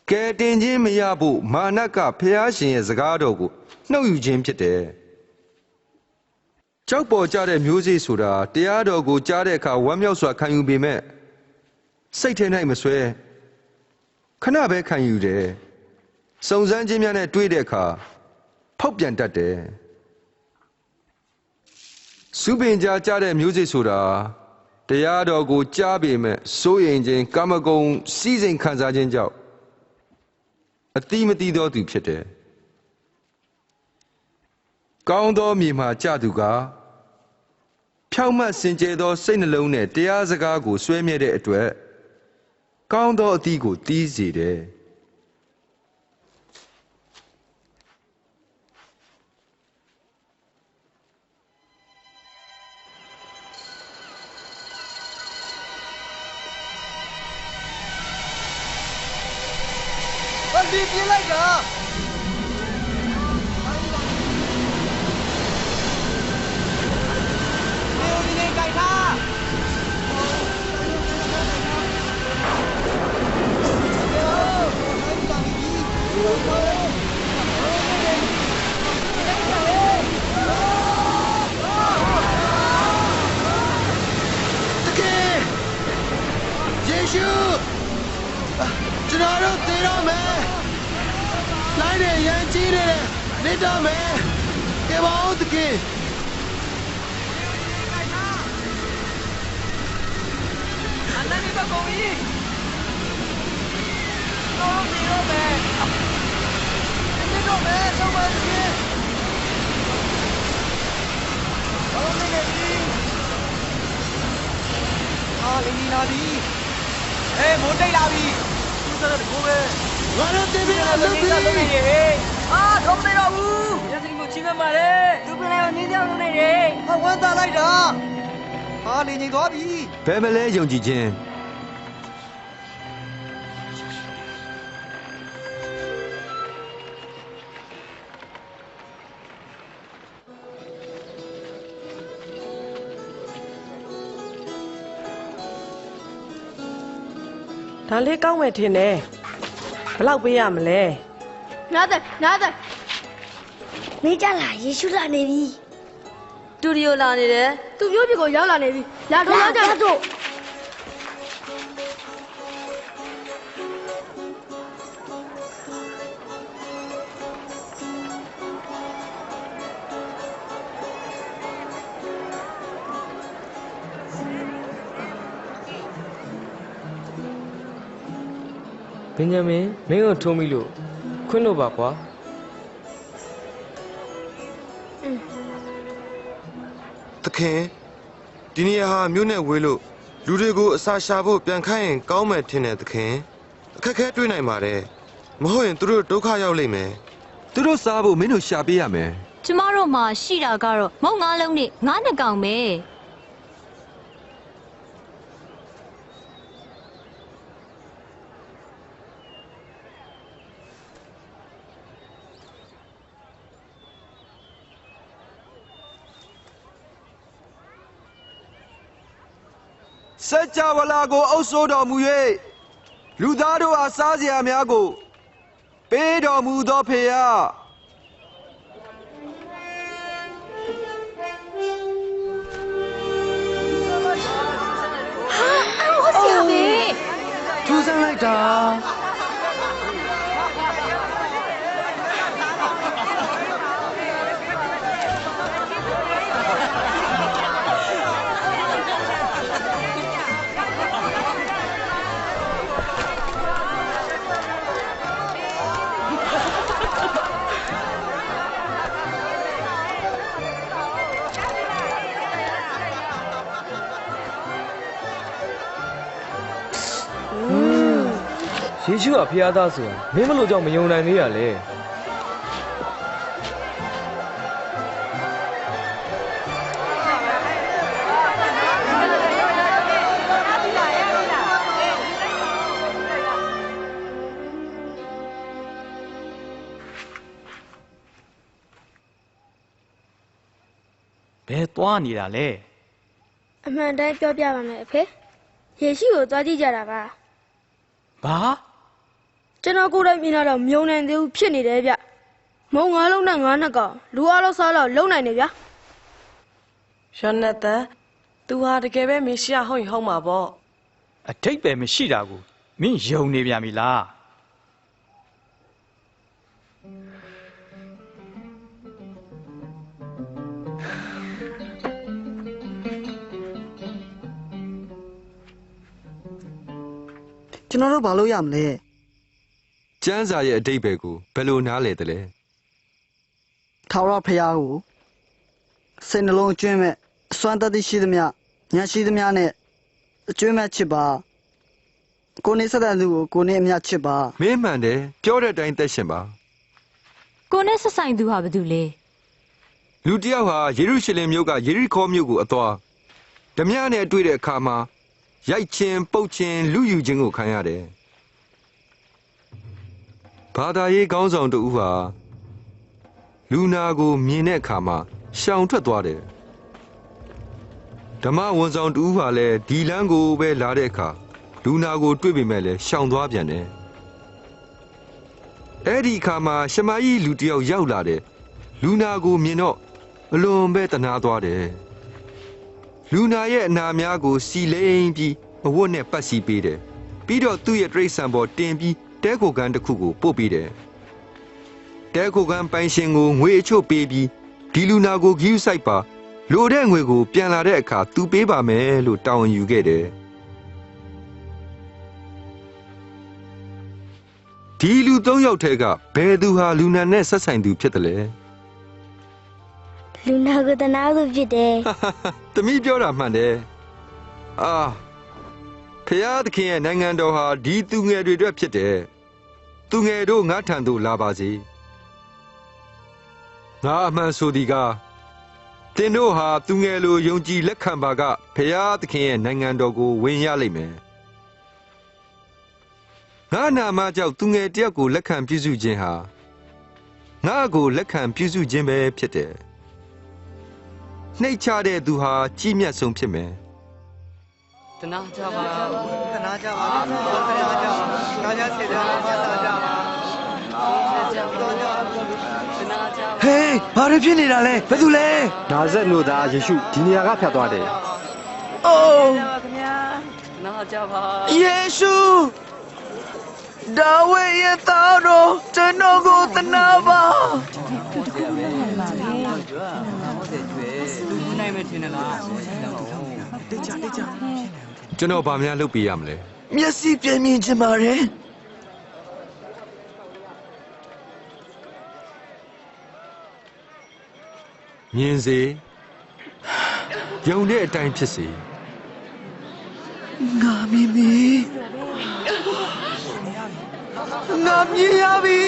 ကဲတင်ခြင်းမရဖို့မာနကဖျားရှင်ရဲ့စကားတော်ကိုနှုတ်ယူခြင်းဖြစ်တယ်ကြောက်ပေါ်ကြတဲ့မျိုးစေ့ဆိုတာတရားတော်ကိုကြားတဲ့အခါဝမ်းမြောက်စွာခံယူပေမဲ့စိတ်ထဲ၌မဆွဲခဏပဲခံယူတယ် စုံစမ်းခြင်းများနဲ့တွေ့တဲ့အခါဖောက်ပြန်တတ်တယ်စုပင်ကြားကြတဲ့မျိုးစစ်ဆိုတာတရားတော်ကိုကြားပေမဲ့စိုးရိမ်ခြင်းကာမဂုဏ်စီးစိမ်ခံစားခြင်းကြောင့်အတိမတိသောသူဖြစ်တယ်ကောင်းသောမြေမှာကြသူကဖြောင့်မတ်စင်ကြယ်သောစိတ်နှလုံးနဲ့တရားစကားကိုဆွဲမြဲတဲ့အတွက်ကောင်းသောအသီးကိုတီးစေတယ်ဒီပြလိုက်တာဒီနေကြိုက်တာယေရှုကျွန်တော်တို့သေတော့မယ်လိုင်းတွေရန်ကြီးနေတယ်နေတော့မယ်ကဲပါဦးတကယ်အနန္တိဘကုံကြီးတော့သေတော့မယ်နေတော့မယ်ဆုံးပါတကယ်ဘာလို့နေလဲအာလင်းလာပြီမိုးတိတ်လာပြီသူစတဲ့ကိုပဲငါတို့တင်ပြလာလို့ပြီအာထုံးနေတော့ဘူးရစင်းကိုချင်းမှမာတယ်သူပလဲကိုနင်းကြောက်နေတယ်ဟာဝမ်းသာလိုက်တာဟာနေငိမ်သွားပြီဘယ်မလဲယုံကြည်ခြင်းဒါလေးကောင်းမယ်ထင်တယ်ဘလောက်ပေးရမလဲနားတယ်နေကြလားယေရှုလာနေပြီစတူဒီယိုလာနေတယ်သူမျိုးပြကိုရောက်လာနေပြီလာတော့ရောက်ကြတော့ဘင်ဂျမင်မင်းကိုထုံးပြီလို့ခွင့်လို့ပါကွာသခင်ဒီနေရာဟာမြို့နဲ့ဝေးလို့လူတွေကိုအစာရှာဖို့ပြန်ခိုင်းရင်ကောင်းမယ်ထင်တယ်သခင်အခက်ခဲတွေ့နိုင်ပါတယ်မဟုတ်ရင်သူတို့ဒုက္ခရောက်လိမ့်မယ်သူတို့စားဖို့မင်းတို့ရှာပေးရမယ်ကျမတို့မှာရှိတာကတော့မုံငါးလုံးနဲ့ငါးနှစ်ကောင်ပဲစัจ java လာကိုအုပ်စိုးတော်မူ၍လူသားတို့အားစားစရာများကိုပေးတော်မူသောဖေယဟာဟုတ်ဆရာမေထူးဆန်းလိုက်တာယေရှုကဖျားသားဆိုတာမင်းမလို့ကြောင့်မယုံနိုင်သေးရလေဘယ်သွားနေတာလဲအမှန်တိုင်းပြောပြပါမယ်အဖေယေရှုကိုသွားကြည့်ကြတာပါဘာကျွန်တော်ကိုယ်တိုင်မြင်တော့မယုံနိုင်သေးဘူးဖြစ်နေတယ်ဗျမုံငါးလုံးနဲ့ငါးနှစ်ကောင်လူအားလုံးစားတော့လုံနိုင်တယ်ဗျာယောနသန်သူဟာတကယ်ပဲမေရှိယဟုတ်ရင်ဟုတ်မှာပေါ့အထိတ်ပဲမရှိတာကိုမင်းယုံနေပြန်ပြီလား ကျွန်တော်တို့ဘာလို့ရမလဲ ကျမ်းစာရဲ့အတိတ်ပဲကိုဘယ်လိုနားလဲတယ်လဲ ထာဝရဘုရားကိုစိတ်နှလုံးအကျွမ်းမဲ့အစွမ်းတတ်ရှိသမျှဉာဏ်ရှိသမျှနဲ့အကျွမ်းမဲ့ချစ်ပါကိုနေဆက်တဲ့လူကိုကိုနေအမြတ်ချစ်ပါ မင်းမှန်တယ်ပြောတဲ့အတိုင်းသက်ရှင်ပါ ကိုနဲ့ဆက်ဆိုင်သူဟာဘာတူလဲ လူတစ်ယောက်ဟာယေရုရှလင်မြို့ကယေရိခေါမြို့ကိုအသွားဓမြနဲ့တွေ့တဲ့အခါမှာရိုက်ချင်းပုတ်ချင်းလူယူခြင်းကိုခံရတယ်ဘာသာရေးခေါင်းဆောင်တူဟာလူနာကိုမြင်တဲ့အခါမှာရှောင်ထွက်သွားတယ်ဓမ္မဝန်ဆောင်တူဟာလည်းဒီလမ်းကိုပဲလာတဲ့အခါလူနာကိုတွေ့ပေမဲ့လည်းရှောင်သွားပြန်တယ်အဲ့ဒီအခါမှာရှမာယိလူတစ်ယောက်ရောက်လာတယ်လူနာကိုမြင်တော့အလွန်ပဲတနာသွားတယ်လူနာရဲ့အနာများကိုစီလိမ့်ပြီးအဝတ်နဲ့ပတ်စီပေးတယ်ပြီးတော့သူ့ရဲ့တိရစ္ဆာန်ပေါ်တင်ပြီးတဲခိုကန်းတစ်ခုကိုပို့ပေးတယ်တဲခိုကန်းပိုင်ရှင်ကိုငွေအချို့ပေးပြီးဒီလူနာကိုဂရုစိုက်ပါလိုတဲ့ငွေကိုပြန်လာတဲ့အခါသူပေးပါမယ်လို့တောင်းယူခဲ့တယ်ဒီလူ၃ယောက်ထဲကဘယ်သူဟာလူနာနဲ့ဆက်ဆိုင်သူဖြစ်တယ်လဲ လူနာကိုတနာသူဖြစ်တယ် ။သမီးပြောတာမှန်တယ်။အာဖျားသခင်ရဲ့နိုင်ငံတော်ဟာဒီသူငယ်တွေအတွက်ဖြစ်တယ်။သူငယ်တို့ငါထံသို့လာပါစေ။ငါအမှန်ဆိုသည်ကသင်တို့ဟာသူငယ်လိုယုံကြည်လက်ခံပါကဖျားသခင်ရဲ့နိုင်ငံတော်ကိုဝင်ရလိမ့်မယ်။ငါနာမကြောင့်သူငယ်တယောက်ကိုလက်ခံပြုစုခြင်းဟာငါကိုလက်ခံပြုစုခြင်းပဲဖြစ်တယ်။နှိတ်ချတဲ့သူဟာကြီးမြတ်ဆုံးဖြစ်မယ် တနာကြပါတနာကြပါ တနာကြပါကာကြစေကြပါသာကြပါ ဟေးဘာတွေဖြစ်နေတာလဲဘယ်သူလဲ နာဇက်မြို့သားယေရှုဒီနေရာကဖြတ်သွားတယ် အိုး တနာကြပါ ယေရှုဒါဝိရဲ့သားတော်ကျွန်တော်ကိုတနာပါ နိုင်မထင်လား ကျွန်တော်ဗာများလုပ်ပေးရမလဲ မျက်စိပြင်းမြင်ချင်ပါတယ် မြင်စေယုံတဲ့အတိုင်းဖြစ်စေ ငါမြင်ပြီငါမြင်ရပြီ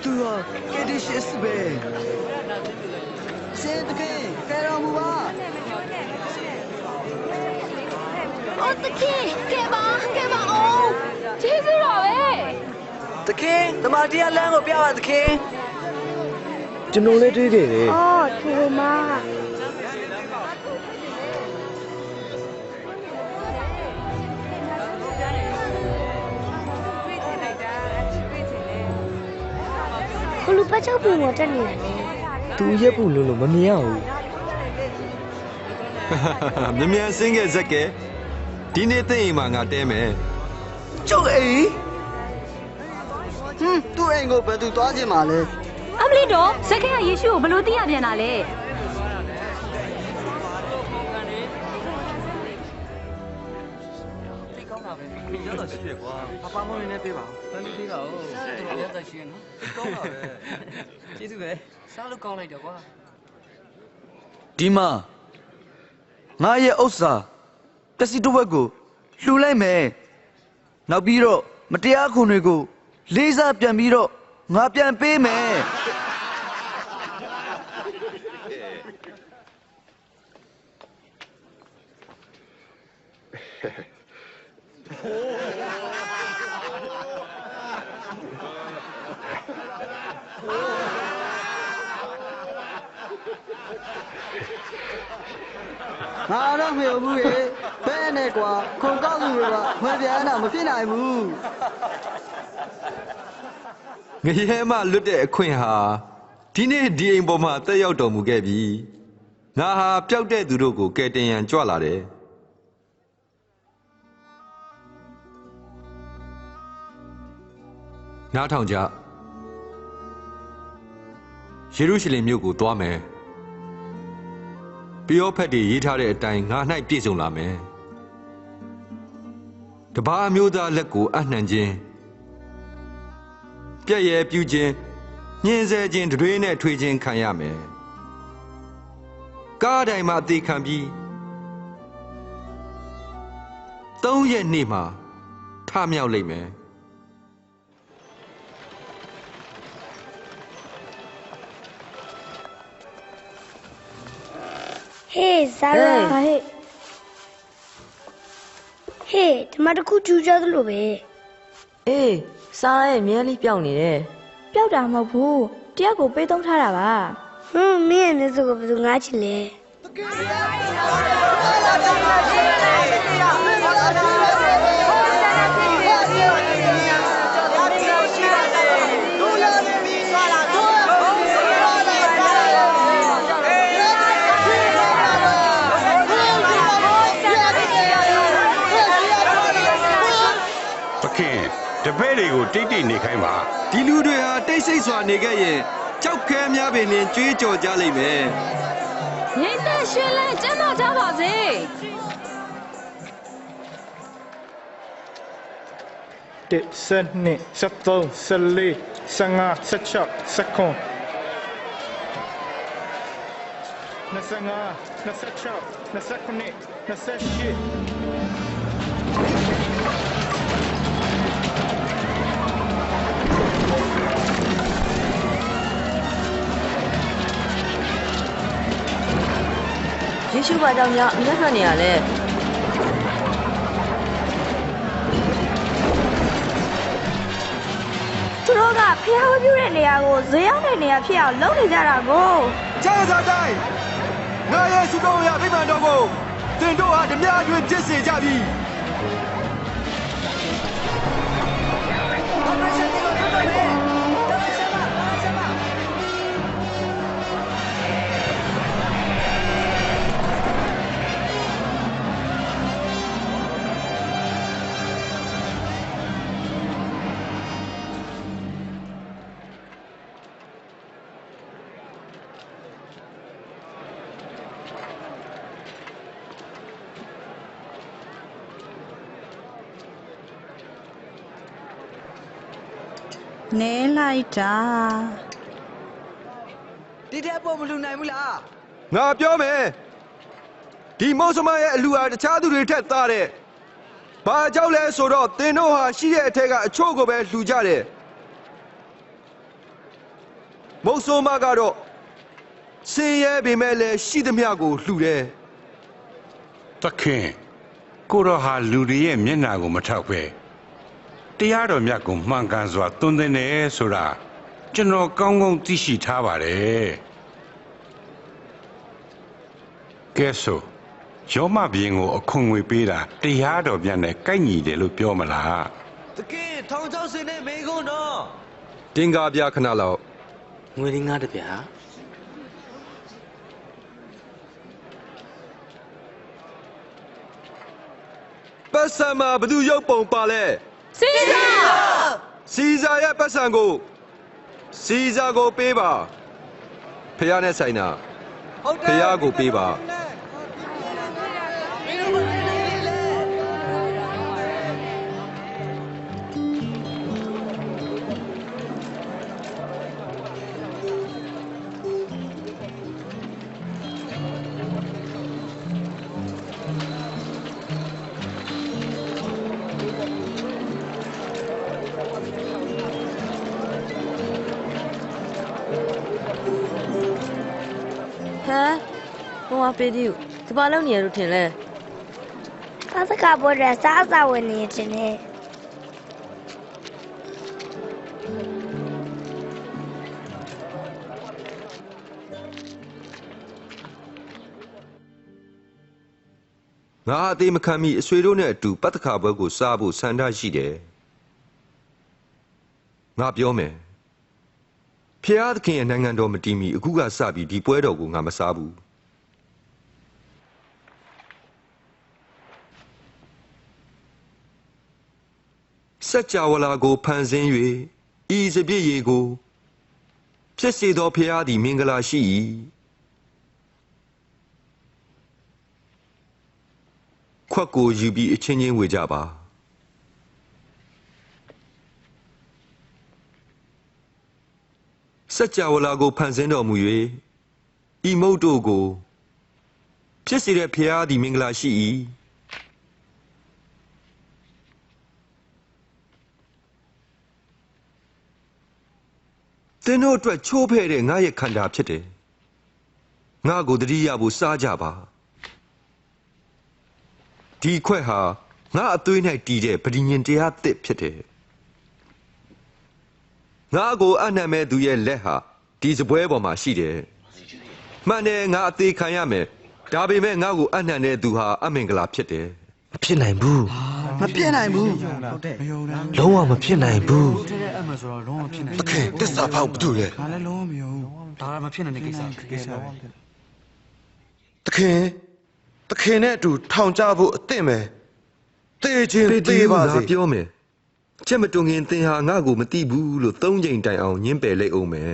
သူကကဲဒီရှစ်ပဲစင်တကယ်ကဲတော်မူပါ အော်တခင်ကဲပါအောင်ကျေးဇူးတော်ပဲ တခင်တမန်တရားလမ်းကိုပြပါတခင် ကျွန်တော်လည်းတွေးခဲ့တယ် အော်သူမ ခလူပတ်ချောက်ပင်ကိုတက်နေတာလေ သူရက်ဖို့လို့မမြင်ရဘူး မြ мян စင်းခဲ့ဇက်ကဲဒီနေ့သိရင်မှငါတဲမယ် ကျုပ်အိမ် သူ့အိမ်ကိုဘယ်သူသွားခြင်းမှာလဲ အမလီတော့ဇက်ခဲကယေရှုကိုဘယ်လိုသိရပြန်တာလဲ ရတော့ရှိတယ်ကွာပပမောင်းနေပေးပါတန်းပေးပါဦးရတော့ရှိရနော်ကောင်းပါပဲကျေးဇူးပဲစားလို့ကောင်းလိုက်တော့ကွာ ဒီမှာငါရဲ့ဥစ္စာပစ္စည်းတစ်ဝက်ကိုလှူလိုက်မယ်နောက်ပြီးတော့မတရားခွန်တွေကိုလေးစားပြန်ပြီးတော့ငါပြန်ပေးမယ် ငါတော့မhiểuဘူးရေဘဲနဲ့ကွာခုံကောက်သူတွေကဝယ်ပြန်တာမဖြစ်နိုင်ဘူး ငရဲမလွတ်တဲ့အခွင့်ဟာဒီနေ့ဒီအိမ်ပေါ်မှာတက်ရောက်တော်မူခဲ့ပြီငါဟာပျောက်တဲ့သူတို့ကိုကယ်တင်ရန်ကြွလာတယ်နားထောင်ကြ ယေရုရှလင်မြို့ကိုသွားမယ်ပျောဖက်တွေရေးထားတဲ့အတိုင်းငါ၌ပြည့်စုံလာမယ်တပါးမျိုးသားလက်ကိုအနှံခြင်းပြည့်ရဲ့ပြူခြင်းညှင်းဆဲခြင်းတွေနဲ့ထွေခြင်းခံရမယ်ကားတိုင်းမှာအသေးခံပြီး3 ရက်နေ့မှာထမြောက်လိမ့်မယ်ဟေးဇာရာဟေးဒီမှာတခုကျူးကျော်သလိုပဲအေးစားရဲ့မြဲလေးပျောက်နေတယ် ပျောက်တာမဟုတ်ဘူးတယောက်ကိုပေးသုံးထားတာပါ မင်းရဲ့နေစုကိုဘယ်သူငားချင်လဲ တပည့်တွေကိုတိတ်တိတ်နေခိုင်းပါဒီလူတွေဟာတိတ်ဆိတ်စွာနေခဲ့ရင်ကြောက်ခဲများပင်လင်ကြွေးကြော်ကြလိမ့်မယ်ငိမ့်သက်ရှင်လဲကျမ်းသာကြပါစေတစ်စနစ်စသုံးစလေးစငါစချောက်စခွန်25 26 29 ယေရှုဘာကြောင့်ညအမျက်ထွက်နေရလဲ သူတို့ကဖျားဝပြူတဲ့နေရာကိုဇေရောက်တဲ့နေရာဖြစ်အောင်လုပ်နေကြတာကို ကြားစားတိုင်းငါရဲ့စုတော်ရဗိမာန်တော်ကိုတင်တို့ဟာဓမြအတွင်ဖြစ်စေကြပြီနဲလိုက်တာဒီတဲ့ပေါ်မလူနိုင်ဘူးလား ငါပြောမယ်ဒီမောဆမရဲ့အလူဟာတခြားသူတွေထက်သားတဲ့ဘာကြောင့်လဲဆိုတော့သင်တို့ဟာရှိတဲ့အထက်ကအချို့ကိုပဲလှူကြတယ်မုတ်ဆိုးမကတော့ဆင်းရဲပေမဲ့လည်းရှိသမျှကိုလှူတယ်သခင်ကိုတော်ဟာလူတွေရဲ့မျက်နှာကိုမထောက်ပဲတရားတော်မြတ်ကိုမှန်ကန်စွာသွန်သင်တယ်ဆိုတာကျွန်တော်ကောင်းကောင်းသိရှိထားပါတယ်ကဲဆိုယောမဘီရင်ကိုအခွန်ငွေပေးတာတရားတော်မြတ်နဲ့ကိုက်ညီတယ်လို့ပြောမလား တကယ်ထောင်ချောက်စင်နဲ့မေကုန်းတော့ တင်ကားပြခဏလောက် ငွေရင်းငါးတပြား ပတ်စံမှာဘသူရုပ်ပုံပါလဲစီဇာရဲ့ပတ်စံကိုစီဇာကိုပေးပါဖះနဲ့ဆိုင်တာဖះကိုပေးပါဟိုအပေဒီဒီပါလုံးနေရလို့ထင်လဲ သာသကပေါ်တဲ့စားစာဝင်နေတယ်နဲ့ ငါအသေးမခံမိအဆွေတို့နဲ့အတူပတ်သက်ခါဘွဲကိုစားဖို့ဆန္ဒရှိတယ်ငါပြောမယ်ဖျားသခင်ရဲ့နိုင်ငံတော်မတည်မီအခုကစပြီးဒီပွဲတော်ကိုငါမစားဘူးစัจ java လာကိုဖန်ဆင်း၍ဤစပြည့်ရေကို ဖြစ်စေသောဖျားသည်မင်္ဂလာရှိ၏ခွက်ကိုယူပြီးအချင်းချင်းဝေကြပါစัจ java လာကိုဖန်ဆင်းတော်မူ၍ဤမုတ်တို့ကိုဖြစ်စေတဲ့ဖျားသည်မင်္ဂလာရှိ၏သင်တို့အတွက်ချိုးဖဲ့တဲ့ငါရဲ့ခန္ဓာဖြစ်တယ်ငါကိုတတိယဖို့စားကြပါဒီခွက်ဟာငါအသွေး၌တည်တဲ့ပဋိညာဉ်တရားသစ်ဖြစ်တယ်ငါကိုအနှံ့မဲ့သူရဲ့လက်ဟာဒီစပွဲပေါ်မှာရှိတယ်မှန်တယ်ငါအသေးခံရမယ်ဒါပေမဲ့ငါ့ကိုအနှံ့တဲ့သူဟာအမင်္ဂလာဖြစ်တယ်မဖြစ်နိုင်ဘူးမဖြစ်နိုင်ဘူးလုံးဝမဖြစ်နိုင်ဘူးတကယ်တစ္ဆာဖောက်ဘူးလေငါလည်းလုံးဝမယုံဒါမဖြစ်နိုင်တဲ့ကိစ္စတခင်နဲ့အတူထောင်ကြဖို့အသင့်ပဲသေခြင်းသေပါစေပြောမယ်ချက်မတွင်ခင်သင်ဟာငါ့ကိုမသိဘူးလို့၃ချိန်တိုင်အောင်ညှင်းပယ်လိုက်အောင်မယ်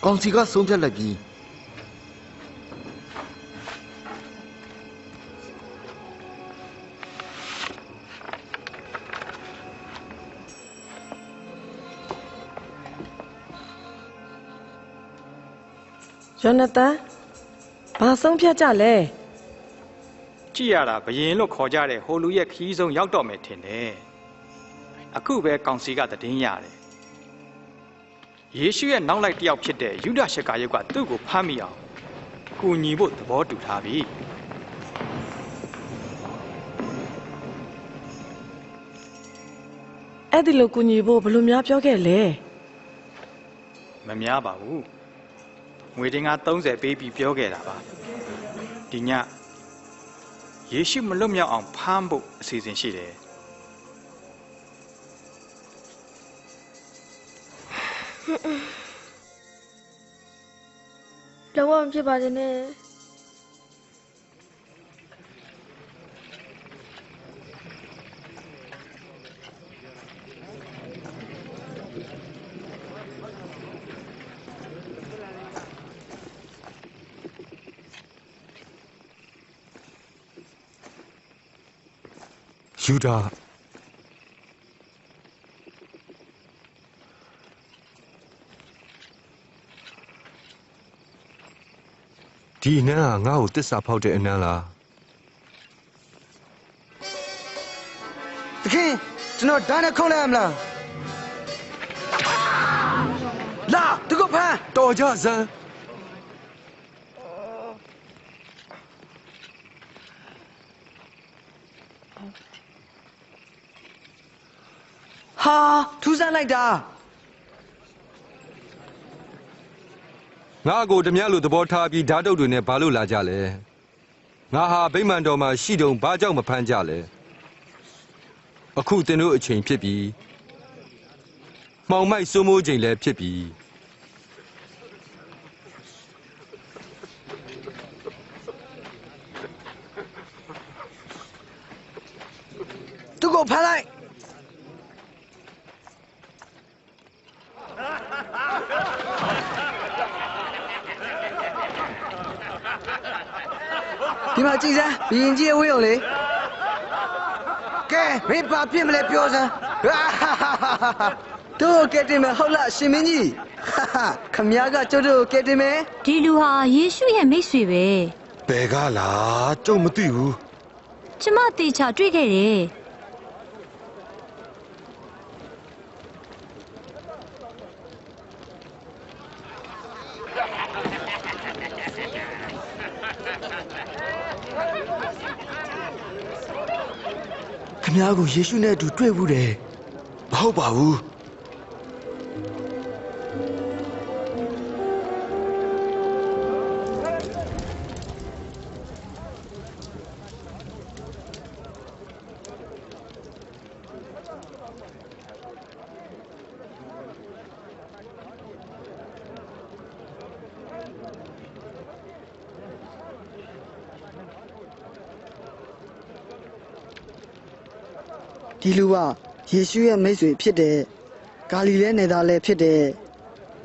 ကောင်စီကဆုံးဖြတ်လိုက်ပြီယောနသန်ဘာဆုံးဖြတ်ကြလဲကြည့်ရတာဘယင်လို့ခေါ်ကြတဲ့ဟိုလူရဲ့ခီးဆုံးရောက်တော့မယ်ထင်တယ်အခုပဲကောင်စီကသတင်းရတယ်ယေရှုရဲ့နောက်လိုက်တစ်ယောက်ဖြစ်တဲ့ယူဒရှကာယုတ်ကသူ့ကိုဖမ်းမိအောင်ကူညီဖို့သဘောတူထားပြီအဲ့ဒီလိုကူညီဖို့ဘယ်လိုများပြောခဲ့လဲမများပါဘူးငွေတင်က30ပေးပြီးပြောခဲ့တာပါဒီညယေရှုမလွတ်မြောက်အောင်ဖမ်းဖို့အစီအစဉ်ရှိတယ်လုံးဝမဖြစ်ပါစေနဲ့ယူဒာဒီနန်းကငါ့ကိုတစ္ဆာဖောက်တဲ့အနန်းလားတခင်ကျွန်တော်ဓာတ်နဲ့ခုံးလိုက်ရမလားလာသူကဖမ်းတော်ကြစမ်းဟာထူးဆန်းလိုက်တာငါကိုဓမြလို့သဘောထားပြီးဓာတ်တုတ်တွေနဲ့ဘာလို့လာကြလဲငါဟာဗိမာန်တော်မှာရှိတုံဘာကြောင့်မဖမ်းကြလဲအခုသင်တို့အချိန်ဖြစ်ပြီမှောင်မိုက်စိုးမိုးချိန်လည်းဖြစ်ပြီသူကိုဖမ်းလိုက်ဒီမှာကြည့်စမ်းဘီရင်ကြီးအဝေးအောင်လေကဲမင်းဘာဖြစ်မလဲပြောစမ်းတို့ကဲတင်မယ်ဟုတ်လားရှင်မင်းကြီးခမည်းကကျုပ်တို့ကဲတင်မယ်ဒီလူဟာယေရှုရဲ့မိတ်ဆွေပဲဘယ်ကလားကျုပ်မသိဘူးကျမတေချာတွေ့ခဲ့တယ်ခမည်းကိုယေရှုနဲ့အတူတွေ့ဘူးတယ်မဟုတ်ပါဘူး ဒီလူကယေရှုရဲ့မိတ်ဆွေဖြစ်တယ်ဂါလိလဲနယ်သားလည်းဖြစ်တယ်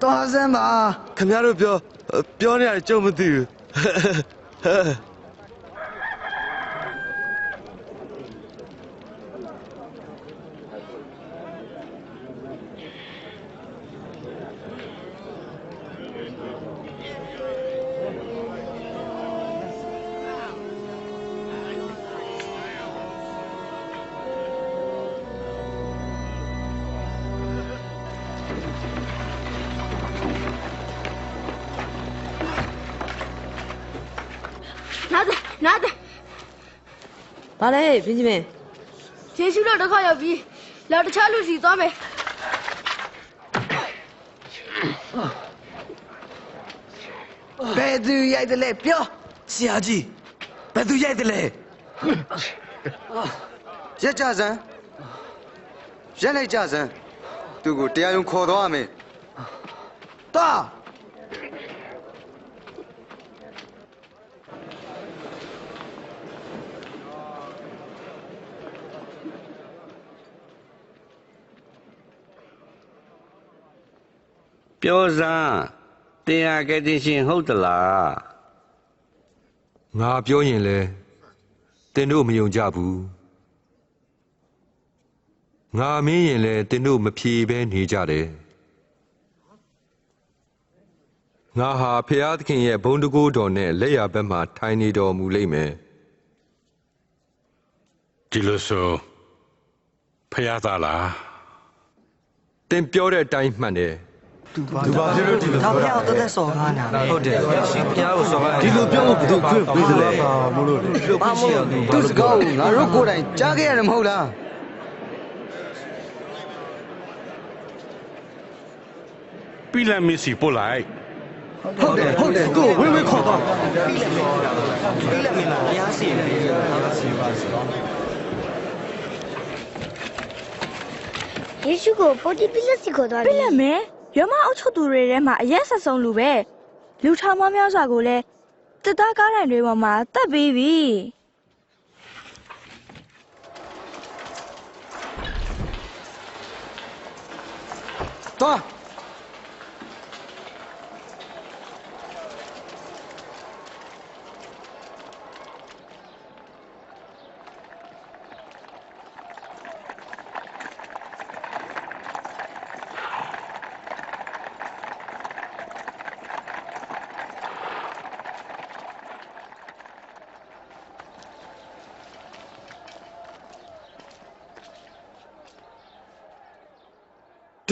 သွားစမ်းပါ ခင်ဗျားတို့ပြောနေရတယ်ကြုံမသိဘူး နားတယ် ဘာလဲဘင်ဂျမင် ယေရှုတော့တစ်ခါရောက်ပြီးလာတခြားလူစီသွားမယ် ဘယ်သူရိုက်တယ်လဲပြောဆရာကြီးဘယ်သူရိုက်တယ်လဲရက်ကြစမ်းရက်လိုက်ကြစမ်းသူ့ကိုတရားရုံးခေါ်သွားရမယ်တာပြောစမ်းတရားကဲတင်ရှင်ဟုတ်သလား ငါပြောရင်လဲတင်တို့မယုံကြဘူးငါမင်းရင်လဲတင်တို့မဖြေဘဲနေကြတယ်ငါဟာဖျားသခင်ရဲ့ဘုံတကိုးတော်နဲ့လက်ရဘက်မှာထိုင်နေတော်မူလိမ့်မယ် ဒီလိုဆိုဖျားသားလား တင်ပြောတဲ့အတိုင်းမှန်တယ် သူဘာဖြစ်လို့ဒီလိုပြောတာလဲဆော်ကားနာဟုတ်တယ်ရှင်ပြားကိုဆော်ကား ဒီလိုပြောဖို့ဘယ်သူခွင့်ပေးသလဲမလို့လေ ဘာမို့သူစကားကိုငါတို့ကိုယ်တိုင်ကြားခဲ့ရတယ်မဟုတ်လား ပြီးလက်မစ်စီပို့လိုက် ဟုတ်တယ်ကိုဝေးဝေးခေါ်သွား ပြီးလက်မင်းလားတရားစီရင်တရားစီပါစေ ယေရှုကိုပိုတီပိလက်စီခေါ်သွားတယ် ပြလက်မယ်ရမအုပ်ချုပ်သူတွေထဲမှာအရက်ဆက်ဆုံးလူပဲလူထောင်မများစွာကိုလည်းတစ်သားကားတိုင်တွေပေါ်မှာတတ်ပြီးပြီသွား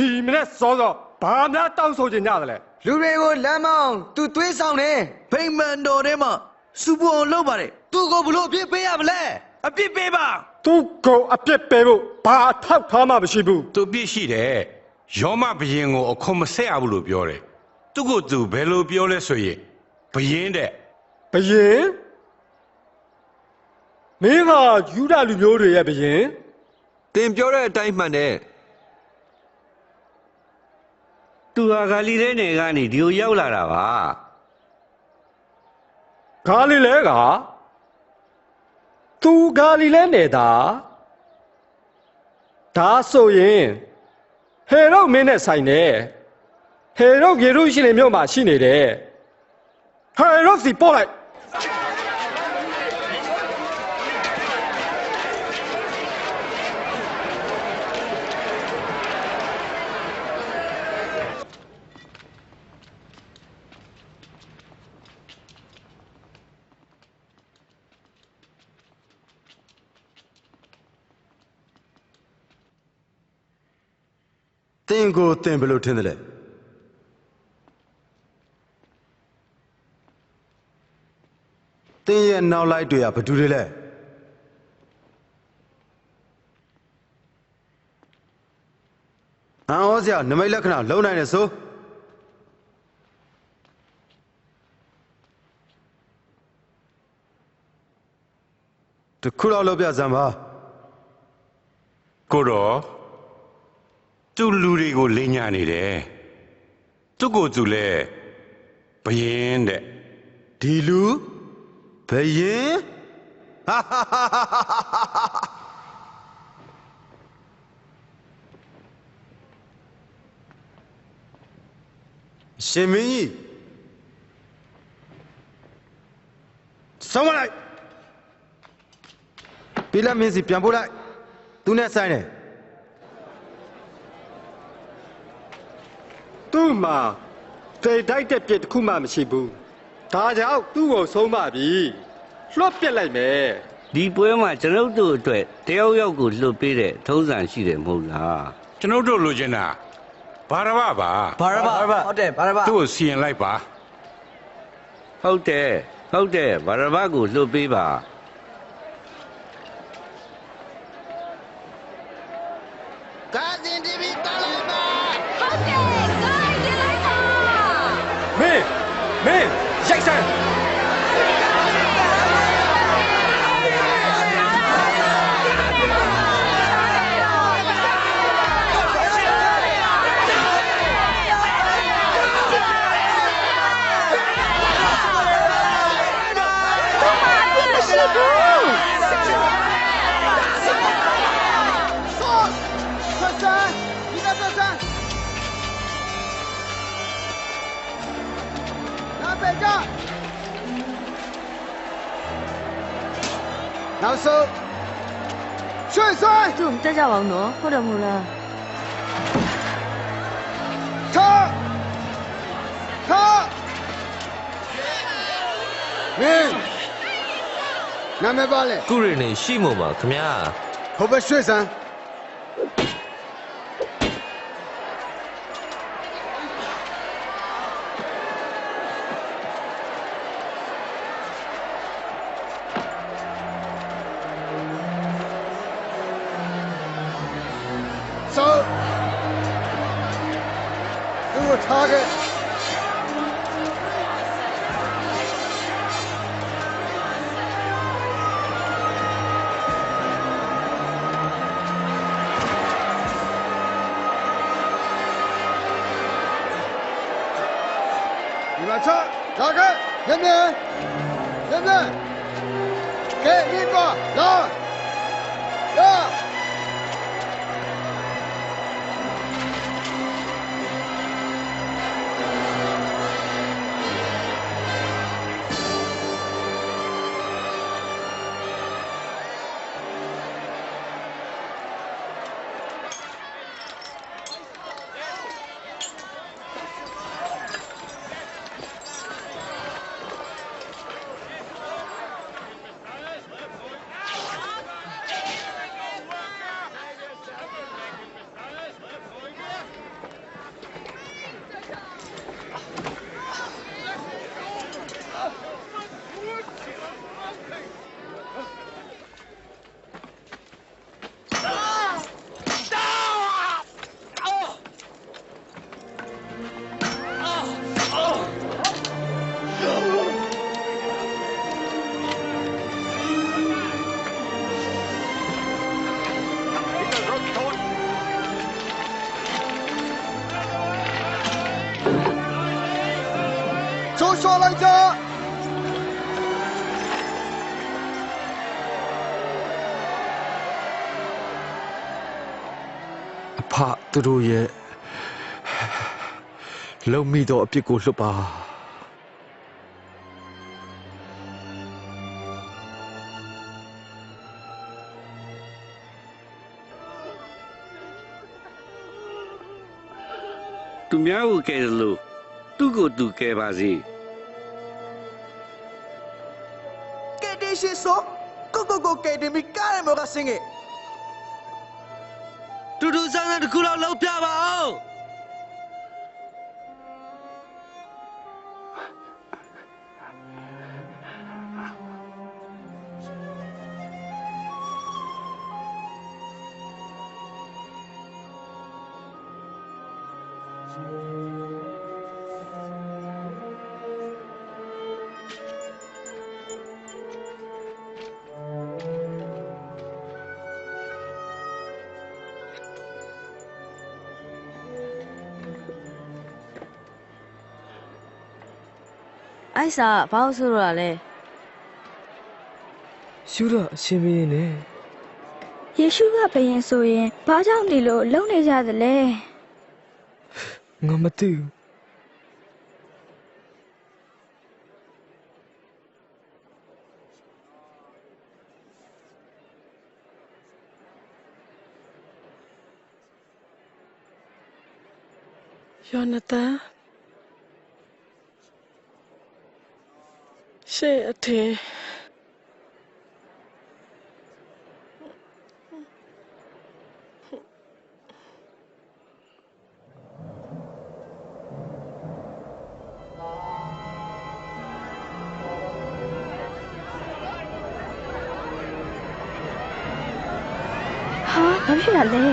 ဒီမနေ့စောစောဘာများတောင်းဆိုကြကြတယ်လဲ လူတွေကိုလမ်းမောင်းသူသွေးဆောင်တယ်ဗိမာန်တော်ထဲမှာစူပူအောင်လုပ်ပါတယ်သူ့ကိုဘလို့အပြစ်ပေးရမလဲအပြစ်ပေးပါ သူကိုအပြစ်ပေးဖို့ဘာအထောက်ထားမှမရှိဘူး သူပြစ်ရှိတယ်ယောမဘရင်ကိုအခုမဆက်ရဘူးလို့ပြောတယ်သူကသူဘယ်လိုပြောလဲဆိုရင်ဘရင်တဲ့ ဘယင်မင်းဟာယူဒလူမျိုးတွေရဲ့ဘယင် တင်ပြောတဲ့အတိုင်းမှန်တယ် သူဟာဂါလိလဲနယ်ကနေဒီကိုရောက်လာတာပါ ဂါလိလဲကသူဂါလိလဲနေတာဒါဆိုရင်ဟေရုမင်းနဲ့ဆိုင်တယ်ဟေရုယေရုရှလင်မြို့မှာရှိနေတယ်ဟေရုစီပို့လိုက် တင်ကိုတင်ဘယ်လိုထင်တယ်လဲတင်ရဲ့နောက်လိုက်တွေကဘယ်သူတွေလဲအံ့ဩစရာနမိတ်လက္ခဏာလုံးနိုင်တယ်ဆိုတခုတော့လောက်ပြစမ်းပါ ကိုတော့သူ့လူတွေကိုလိညာနေတယ်သူ့ကိုယ်သူလဲဘရင်တဲ့ ဒီလူဘယင် ရှင်မင်းကြီးဆောင်းမလိုက်ပြလက်မင်းစီပြန်ပို့လိုက်သူနဲ့ဆိုင်တယ်သူ့မှာဖေတိုက်တဲ့ပြစ်တစ်ခုမှမရှိဘူးဒါကြောင့်သူ့ကိုဆုံးမပြီးလွတ်ပြစ်လိုက်မယ် ဒီပွဲမှာကျွန်ုပ်တို့အတွက်တယောက်ယောက်ကိုလွတ်ပေးတဲ့ထုံးစံရှိတယ်မဟုတ်လား ကျွန်ုပ်တို့လိုချင်တာဘာရဘပါ ဘာရဘဟုတ်တယ်ဘာရဘ သူ့ကိုစီရင်လိုက်ပါ ဟုတ်တယ်ဘာရဘကိုလွတ်ပေးပါ ကားတင်တီဗီတောင်းလိုက်ပါ ဟုတ်တယ်ကားတင်လိုက်ပါ မင်းရိုက်စမ်း နောက်ဆုံးရွှေဆွဲ သူ့တက်ကြပါဦးနော်ဟုတ်တယ်မို့လား ထားမင်းနာမည်ပါလေ ကုရနေရှိမို့ပါခမညာ ဟိုဘက်ရွှေစမ်းtarget. Target. Lên lên. Lên lên. Kệ đi qua. Rồi. Rồi. Cho lại cho. အဖသူတို့ရဲ့လုံမိတော့အပြစ်ကိုလွတ်ပါသူများကိုကဲတယ်လို့သူ့ကိုသူကဲပါစေကဲဒီရှိဆိုကိုကဲဒီမိကားရမောကစင်းရဲ့တူတူဆန်းဆန်းတစ်ခုလောက်လောက်ပြပါအောင်အိုက်စာဘာလို့ဆိုရလဲ ရှုတော့အရှင်မင်းနဲ့ ယေရှုကဘယင်ဆိုရင်ဘာကြောင့်ဒီလိုလုံနေကြသလဲ ငါမသိဘူး ယောနသန်ရှေ့အထင် ဟာဘာဖြစ်လာလဲ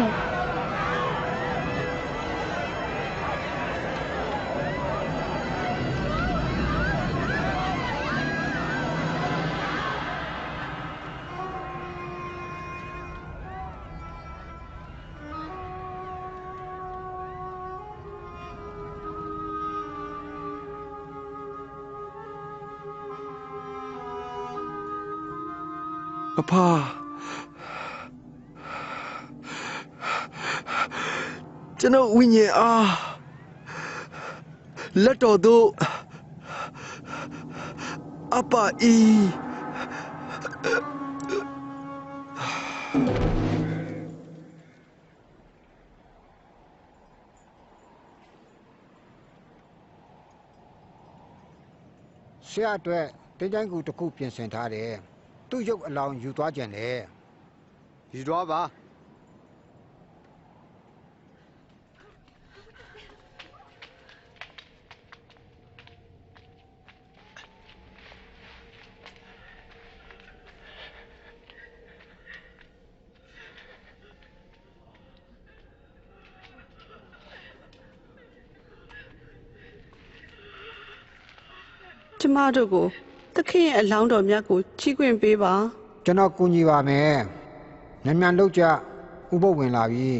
အဖာကျွန်တော်ဝိညာဉ်အားလက်တော်သို့အပအီဆရာအတွက်တင်းကျိုင်းကူတစ်ခုပြင်ဆင်ထားတယ်သူ့ရုပ်အလောင်းယူသွားကြတယ်ယူသွားပါကျမတို့ကိုသခင်ရဲ့အလောင်းတော်မြတ်ကိုချီးခွင့်ပေးပါကျွန်တော်ကူညီပါမယ်မြန်မြန်လုပ်ကြဥပုပ်ဝင်လာပြီ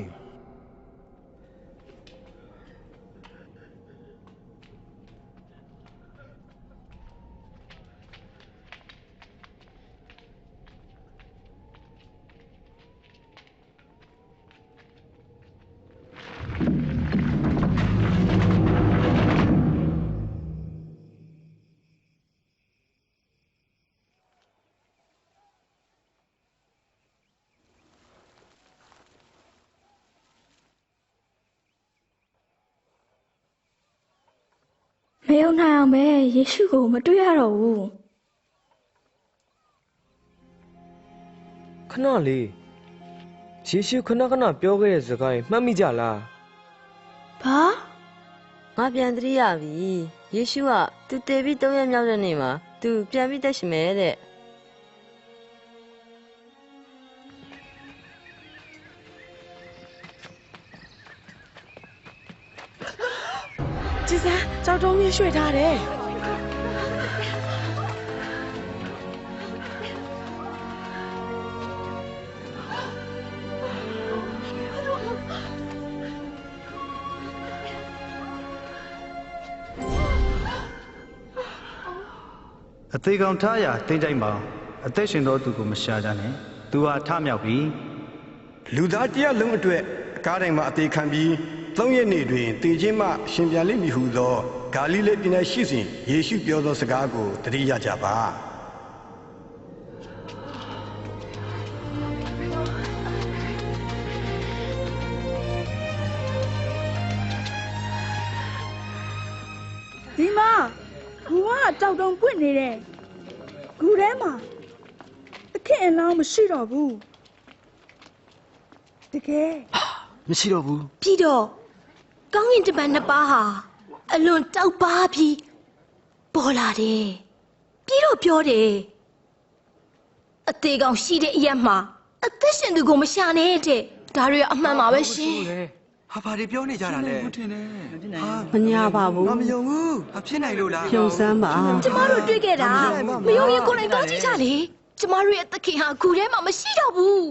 မယုံနိုင်အောင်ပဲယေရှုကိုမတွေ့ရတော့ဘူး ခဏလေးယေရှုခဏပြောခဲ့တဲ့စကားရင်မှတ်မိကြလား ဘာ ငါပြန်သတိရပြီယေရှုကသူတည်ပြီး3ရက်မြောက်တဲ့နေ့မှာသူပြန်ပြီးသက်ရှင်မယ်တဲ့ ကြည်စမ်းကြောက်တုံးကြီးရွှေ့ထားတယ်အသေးကောင်ထားရာတင်းကြိုက်မှာအသက်ရှင်သောသူကိုမရှာကြနဲ့သူဟာထမြောက်ပြီ လူသားတယောက်လုံးအတွက်အကားတိုင်းမှာအသေးခံပြီး3ရက်နေ့တွင်တည်ခြင်းမှရှင်ပြန်လိမ့်မည်ဟုသောဂါလိလဲပြည်၌ရှိစဉ်ယေရှုပြောသောစကားကိုသတိရကြပါ ဒီမှာဂူကကြောက်တုံးပွင့်နေတယ်ဂူထဲမှာသခင်အလောင်းမရှိတော့ဘူးတကယ် မရှိတော့ဘူး ပြီးတော့ကောင်းကင်တမန်နှစ်ပါးဟာအလွန်တောက်ပါပြီးပေါ်လာတယ်ပြီးတော့ပြောတယ်အသေးကောင်ရှိတဲ့အရက်မှာအသက်ရှင်သူကိုမရှာနဲ့တဲ့ဒါတွေအမှန်ပါပဲရှင် ဟာဘာတွေပြောနေကြတာလဲဟုတ်တယ်ဟာ မညာပါဘူး မယုံဘူးအဖြစ်နိုင်လို့လား ဖြုံစမ်းပါ ကျမတို့တွေ့ခဲ့တာမယုံရင်ကိုယ်တိုင်သွားကြည့်ကြလေကျမတို့ရဲ့သခင်ဟာဂူထဲမှာမရှိတော့ဘူး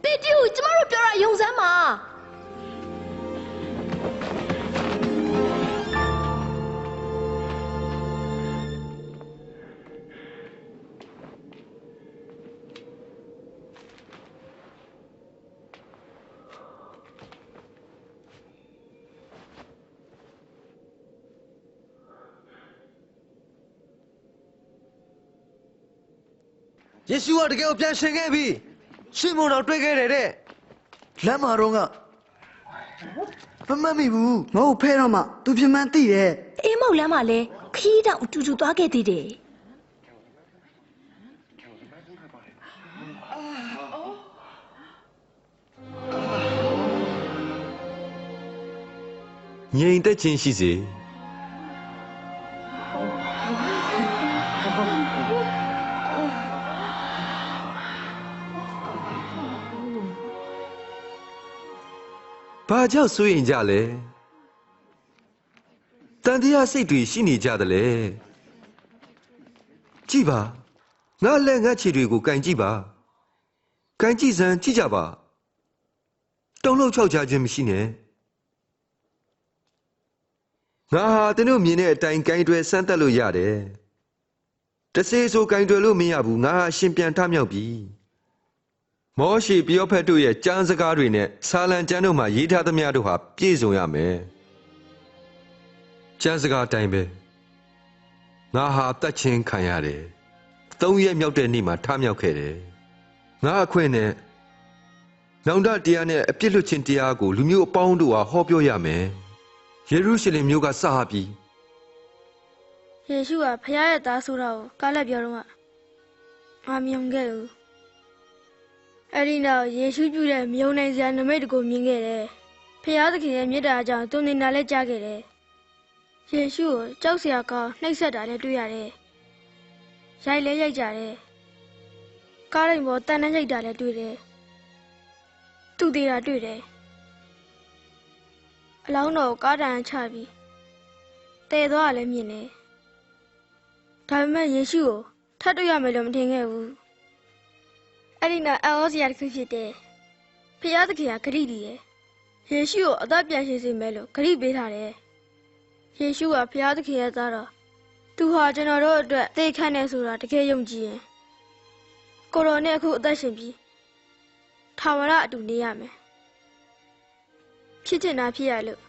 ပေတျုကျမတို့ပြောတာယုံစမ်းပါ ယေရှုကတကယ်ကိုပြန်ရှင်ခဲ့ပြီရှေ့မုံတော်တွေ့ခဲ့တယ်တဲ့လမ်းမှာတော့က မမှတ်မိဘူးငါ့ကိုဖဲတော့မှသူဖြစ်မှန်းသိတယ် အေးမောက်လမ်းမှာလဲခီးတောင်အတူတူသွားခဲ့သေးတယ် ငြိမ်သက်ခြင်းရှိစေဘာကြောင့်စိုးရင်ကြလဲတန်တရားစိတ်တွေရှိနေကြတယ်လေကြည့်ပါငါလက်ငါခြေတွေကိုကန်ကြည့်ပါကန်ကြည့်စမ်းကြည့်ကြပါတုံးလုံးချောက်ချခြင်းမရှိနဲ့ငါဟာသူတို့မြင်တဲ့အတိုင်းဂိုင်းတွယ်စမ်းတက်လို့ရတယ်တစေဆိုဂိုင်းတွယ်လို့မရဘူးငါဟာရှင်ပြန်ထမြောက်ပြီမောရှိပြောဖက်တို့ရဲ့ကြမ်းစကားတွေနဲ့ဆာလံကျမ်းတို့မှာရေးထားသမျှတို့ဟာပြည့်စုံရမယ်ကျမ်းစကားအတိုင်းပဲငါဟာတတ်ချင်းခံရတယ်3 ရက်မြောက်တဲ့နေ့မှာထမြောက်ခဲ့တယ်ငါအခွင့်နဲ့နောင်တတရားနဲ့အပြစ်လွတ်ခြင်းတရားကိုလူမျိုးအပေါင်းတို့ဟာဟောပြောရမယ်ယေရုရှလင်မြို့ကစပြီးယေရှုကဖခင်ရဲ့သားဆိုတာကိုကားလက်ပြောတော့ငါမြင်ခဲ့ဘူးအဲ့ဒီနောက်ယေရှုပြုတဲ့မြုံနိုင်စရာနမိတ်တကူမြင်ခဲ့တယ်ဖခင်သခင်ရဲ့မေတ္တာအကြောင်းသူနေတာလည်းကြားခဲ့တယ်ယေရှုကိုကြောက်စရာကောင်းနှိပ်စက်တာလည်းတွေ့ရတယ်ရိုက်လဲရိုက်ကြတယ်ကားရိမ်ပေါ်တန်တန်းရိုက်တာလည်းတွေ့တယ်သူ့သေးတာတွေ့တယ်အလောင်းတော်ကားတန်းချပြီးတဲသွားလည်းမြင်တယ်ဒါပေမဲ့ယေရှုကိုထပ်တွေ့ရမယ်လို့မထင်ခဲ့ဘူးအဲ့ဒီနောက်အော်စရာတစ်ခုဖြစ်တယ်ဖခင်သခင်ကဂရိတည်တယ်ယေရှုကိုအသက်ပြန်ရှင်စေမယ်လို့ဂရိပေးထားတယ်ယေရှုကဖခင်သခင်ရဲ့သားတော်သူဟာကျွန်တော်တို့အတွက်သေခန့်နေဆိုတာတကယ်ယုံကြည်ရင်ကိုရောနဲ့အခုအသက်ရှင်ပြီးထာဝရအတူနေရမယ်ဖြစ်ချင်တာဖြစ်ရလို့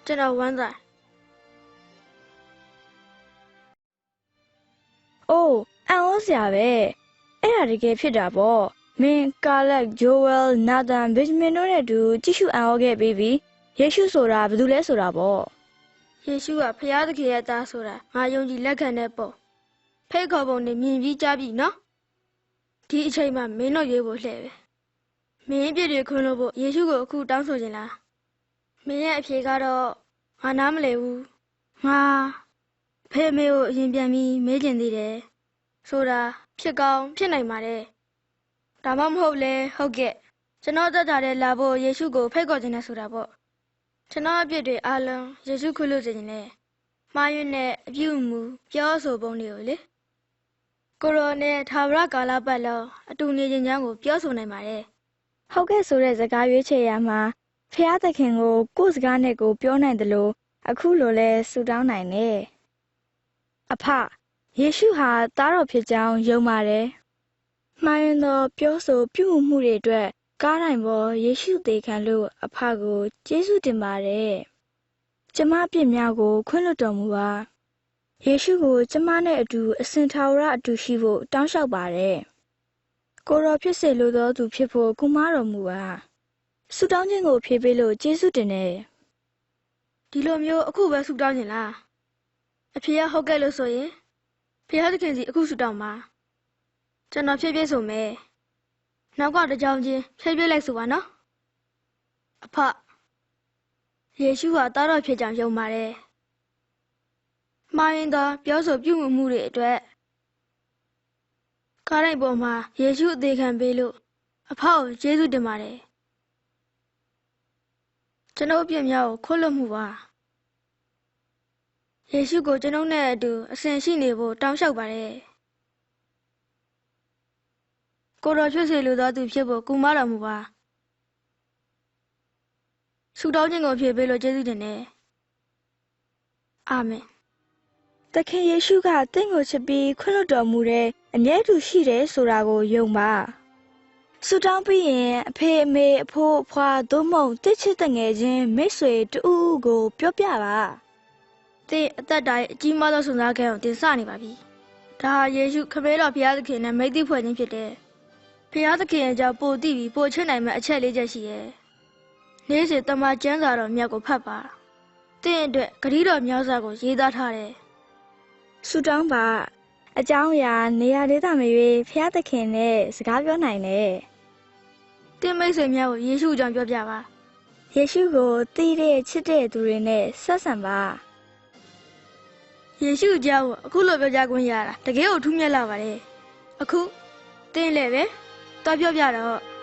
ကျွန်တော်ဝမ်းသာအိုးအံ့ဩစရာပဲအဲ့ဒါတကယ်ဖြစ်တာပေါ့မင်းကာလက်ဂျိုဝဲလ်နာသန်ဘစ်မင်တို့နဲ့တူကြည့်ရှုအံ့ဩခဲ့ပြီးပြီယေရှုဆိုတာဘာလို့လဲဆိုတာပေါ့ယေရှုကဖခင်သခင်ရဲ့သားဆိုတာငါယုံကြည်လက်ခံတဲ့ပုံဖိတ်ခေါ်ပုံနဲ့မြင်ပြီးကြားပြီးနော်ဒီအချိန်မှမင်းတို့ရေးဖို့လှည့်ပဲမင်းပြည့်တွေခွန်းလို့ဖို့ယေရှုကိုအခုတောင်းဆိုခြင်းလားမင်းရဲ့အဖြေကတော့ငါနားမလည်ဘူးငါဖေမေကိုအရင်ပြန်ပြီးမေးကျင်သေးတယ်ဆိုတာဖြစ်ကောင်းဖြစ်နိုင်ပါတယ်ဒါမှမဟုတ်လဲဟုတ်ကဲ့ကျွန်တော်သက်သာတဲ့လာဖို့ယေရှုကိုဖိတ်ခေါ်ခြင်းနဲ့ဆိုတာပေါ့ကျွန်တော်အပြစ်တွေအားလုံးယေရှုခွင့်လို့ခြင်းနဲ့မှားယွင်းတဲ့အပြုအမူပြောဆိုပုံတွေကိုလေကိုရိုနဲ့ထာဝရကာလပတ်လုံးအတူနေခြင်းကြောင့်ကိုပြောဆိုနိုင်ပါတယ်ဟုတ်ကဲ့ဆိုတဲ့စကားရွေးချယ်ရမှာဖခင်သခင်ကိုစကားနဲ့ကိုပြောနိုင်တယ်လို့အခုလိုလဲဆုတောင်းနိုင်တယ်အဖယေရှုဟာသားတော်ဖြစ်ကြောင်းယုံပါတယ်မှားယွင်းသောပြောဆိုပြုမှုတွေအတွက်ကားတိုင်းပေါ်ယေရှုသေခံလို့အဖကိုကျေးဇူးတင်ပါတယ်ကျမပြစ်များကိုခွင့်လွှတ်တော်မူပါယေရှုကိုကျမနဲ့အတူအစဉ်ထာဝရအတူရှိဖို့တောင်းလျှောက်ပါတယ်ကိုရောဖြစ်စေလိုသောသူဖြစ်ဖို့ကုမားတော်မူပါဆုတောင်းခြင်းကိုဖြေပေးလို့ကျေးဇူးတင်တယ်ဒီလိုမျိုးအခုပဲဆုတောင်းခြင်းလားအဖေကဟုတ်ကဲ့လို့ဆိုရင်ဖေဟာသခင်စီအခုဆုတောင်းပါကျွန်တော်ဖြည်းဖြည်းဆိုမယ်နောက်ကတကြောင်ချင်းဖြည်းဖြည်းလိုက်ဆိုပါနော်အဖယေရှုဟာသားတော်ဖြစ်ကြောင်းယုံပါတယ်မှားရင်သောပြောဆိုပြုမှုတွေအတွက်ကားတိုင်းပေါ်မှာယေရှုအသေးခံပေးလို့အဖကိုကျေးဇူးတင်ပါတယ်ကျွန်ုပ်အပြစ်များကိုခွင့်လွှတ်မှုပါယေရှုကိုကျွန်ုပ်နဲ့အတူအစဉ်ရှိနေဖို့တောင်းလျှောက်ပါတယ်ကိုတော်ဖြစ်စေလိုသောသူဖြစ်ဖို့ကူမတော်မူပါဆုတောင်းခြင်းကိုဖြေပေးလို့ကျေးဇူးတင်တယ်အာမင်သခင်ယေရှုကတင့်ကိုချစ်ပြီးခွင့်လွှတ်တော်မူတဲ့အမြဲတူရှိတယ်ဆိုတာကိုယုံပါဆုတောင်းပြီးရင်အဖေအမေအဖိုးအဖွားသို့မဟုတ်တစ်ချစ်တဲ့ငယ်ချင်းမိတ်ဆွေတူကိုပြောပြပါတဲ့အသက်တိုင်းအကြီးမားသောစွန့်စားခံကိုတင်စနေပါပြီဒါဟာယေရှုခမဲတော်ဘုရားသခင်နဲ့မိတ်တိဖွဲ့ခြင်းဖြစ်တယ်ဘုရားသခင်အကြောင်းပိုသိပြီးပိုချစ်နိုင်မဲ့အချက်၄ချက်ရှိရဲ့ နေ့စဉ်တမန်ကျမ်းစာတော်မြတ်ကိုဖတ်ပါတင်းအတွက်ဂရုတော်မြောက်စာကိုရေးသားထားတယ် ဆူတောင်းပါအကြောင်းအရာနေရာဒေသမရွေးဖျားသခင်နဲ့စကားပြောနိုင်တယ် တင်းမိတ်ဆွေများကိုယေရှုကြောင့်ပြောပြပါ ယေရှုကိုသိတဲ့ချစ်တဲ့သူတွေနဲ့ဆက်ဆံပါ ယေရှုကြောင့်အခုလိုပြောကြခွင့်ရတာတကယ်ကိုထူးမြတ်လာပါတယ်အခုတင်းလည်းပဲတွားပြောပြတော့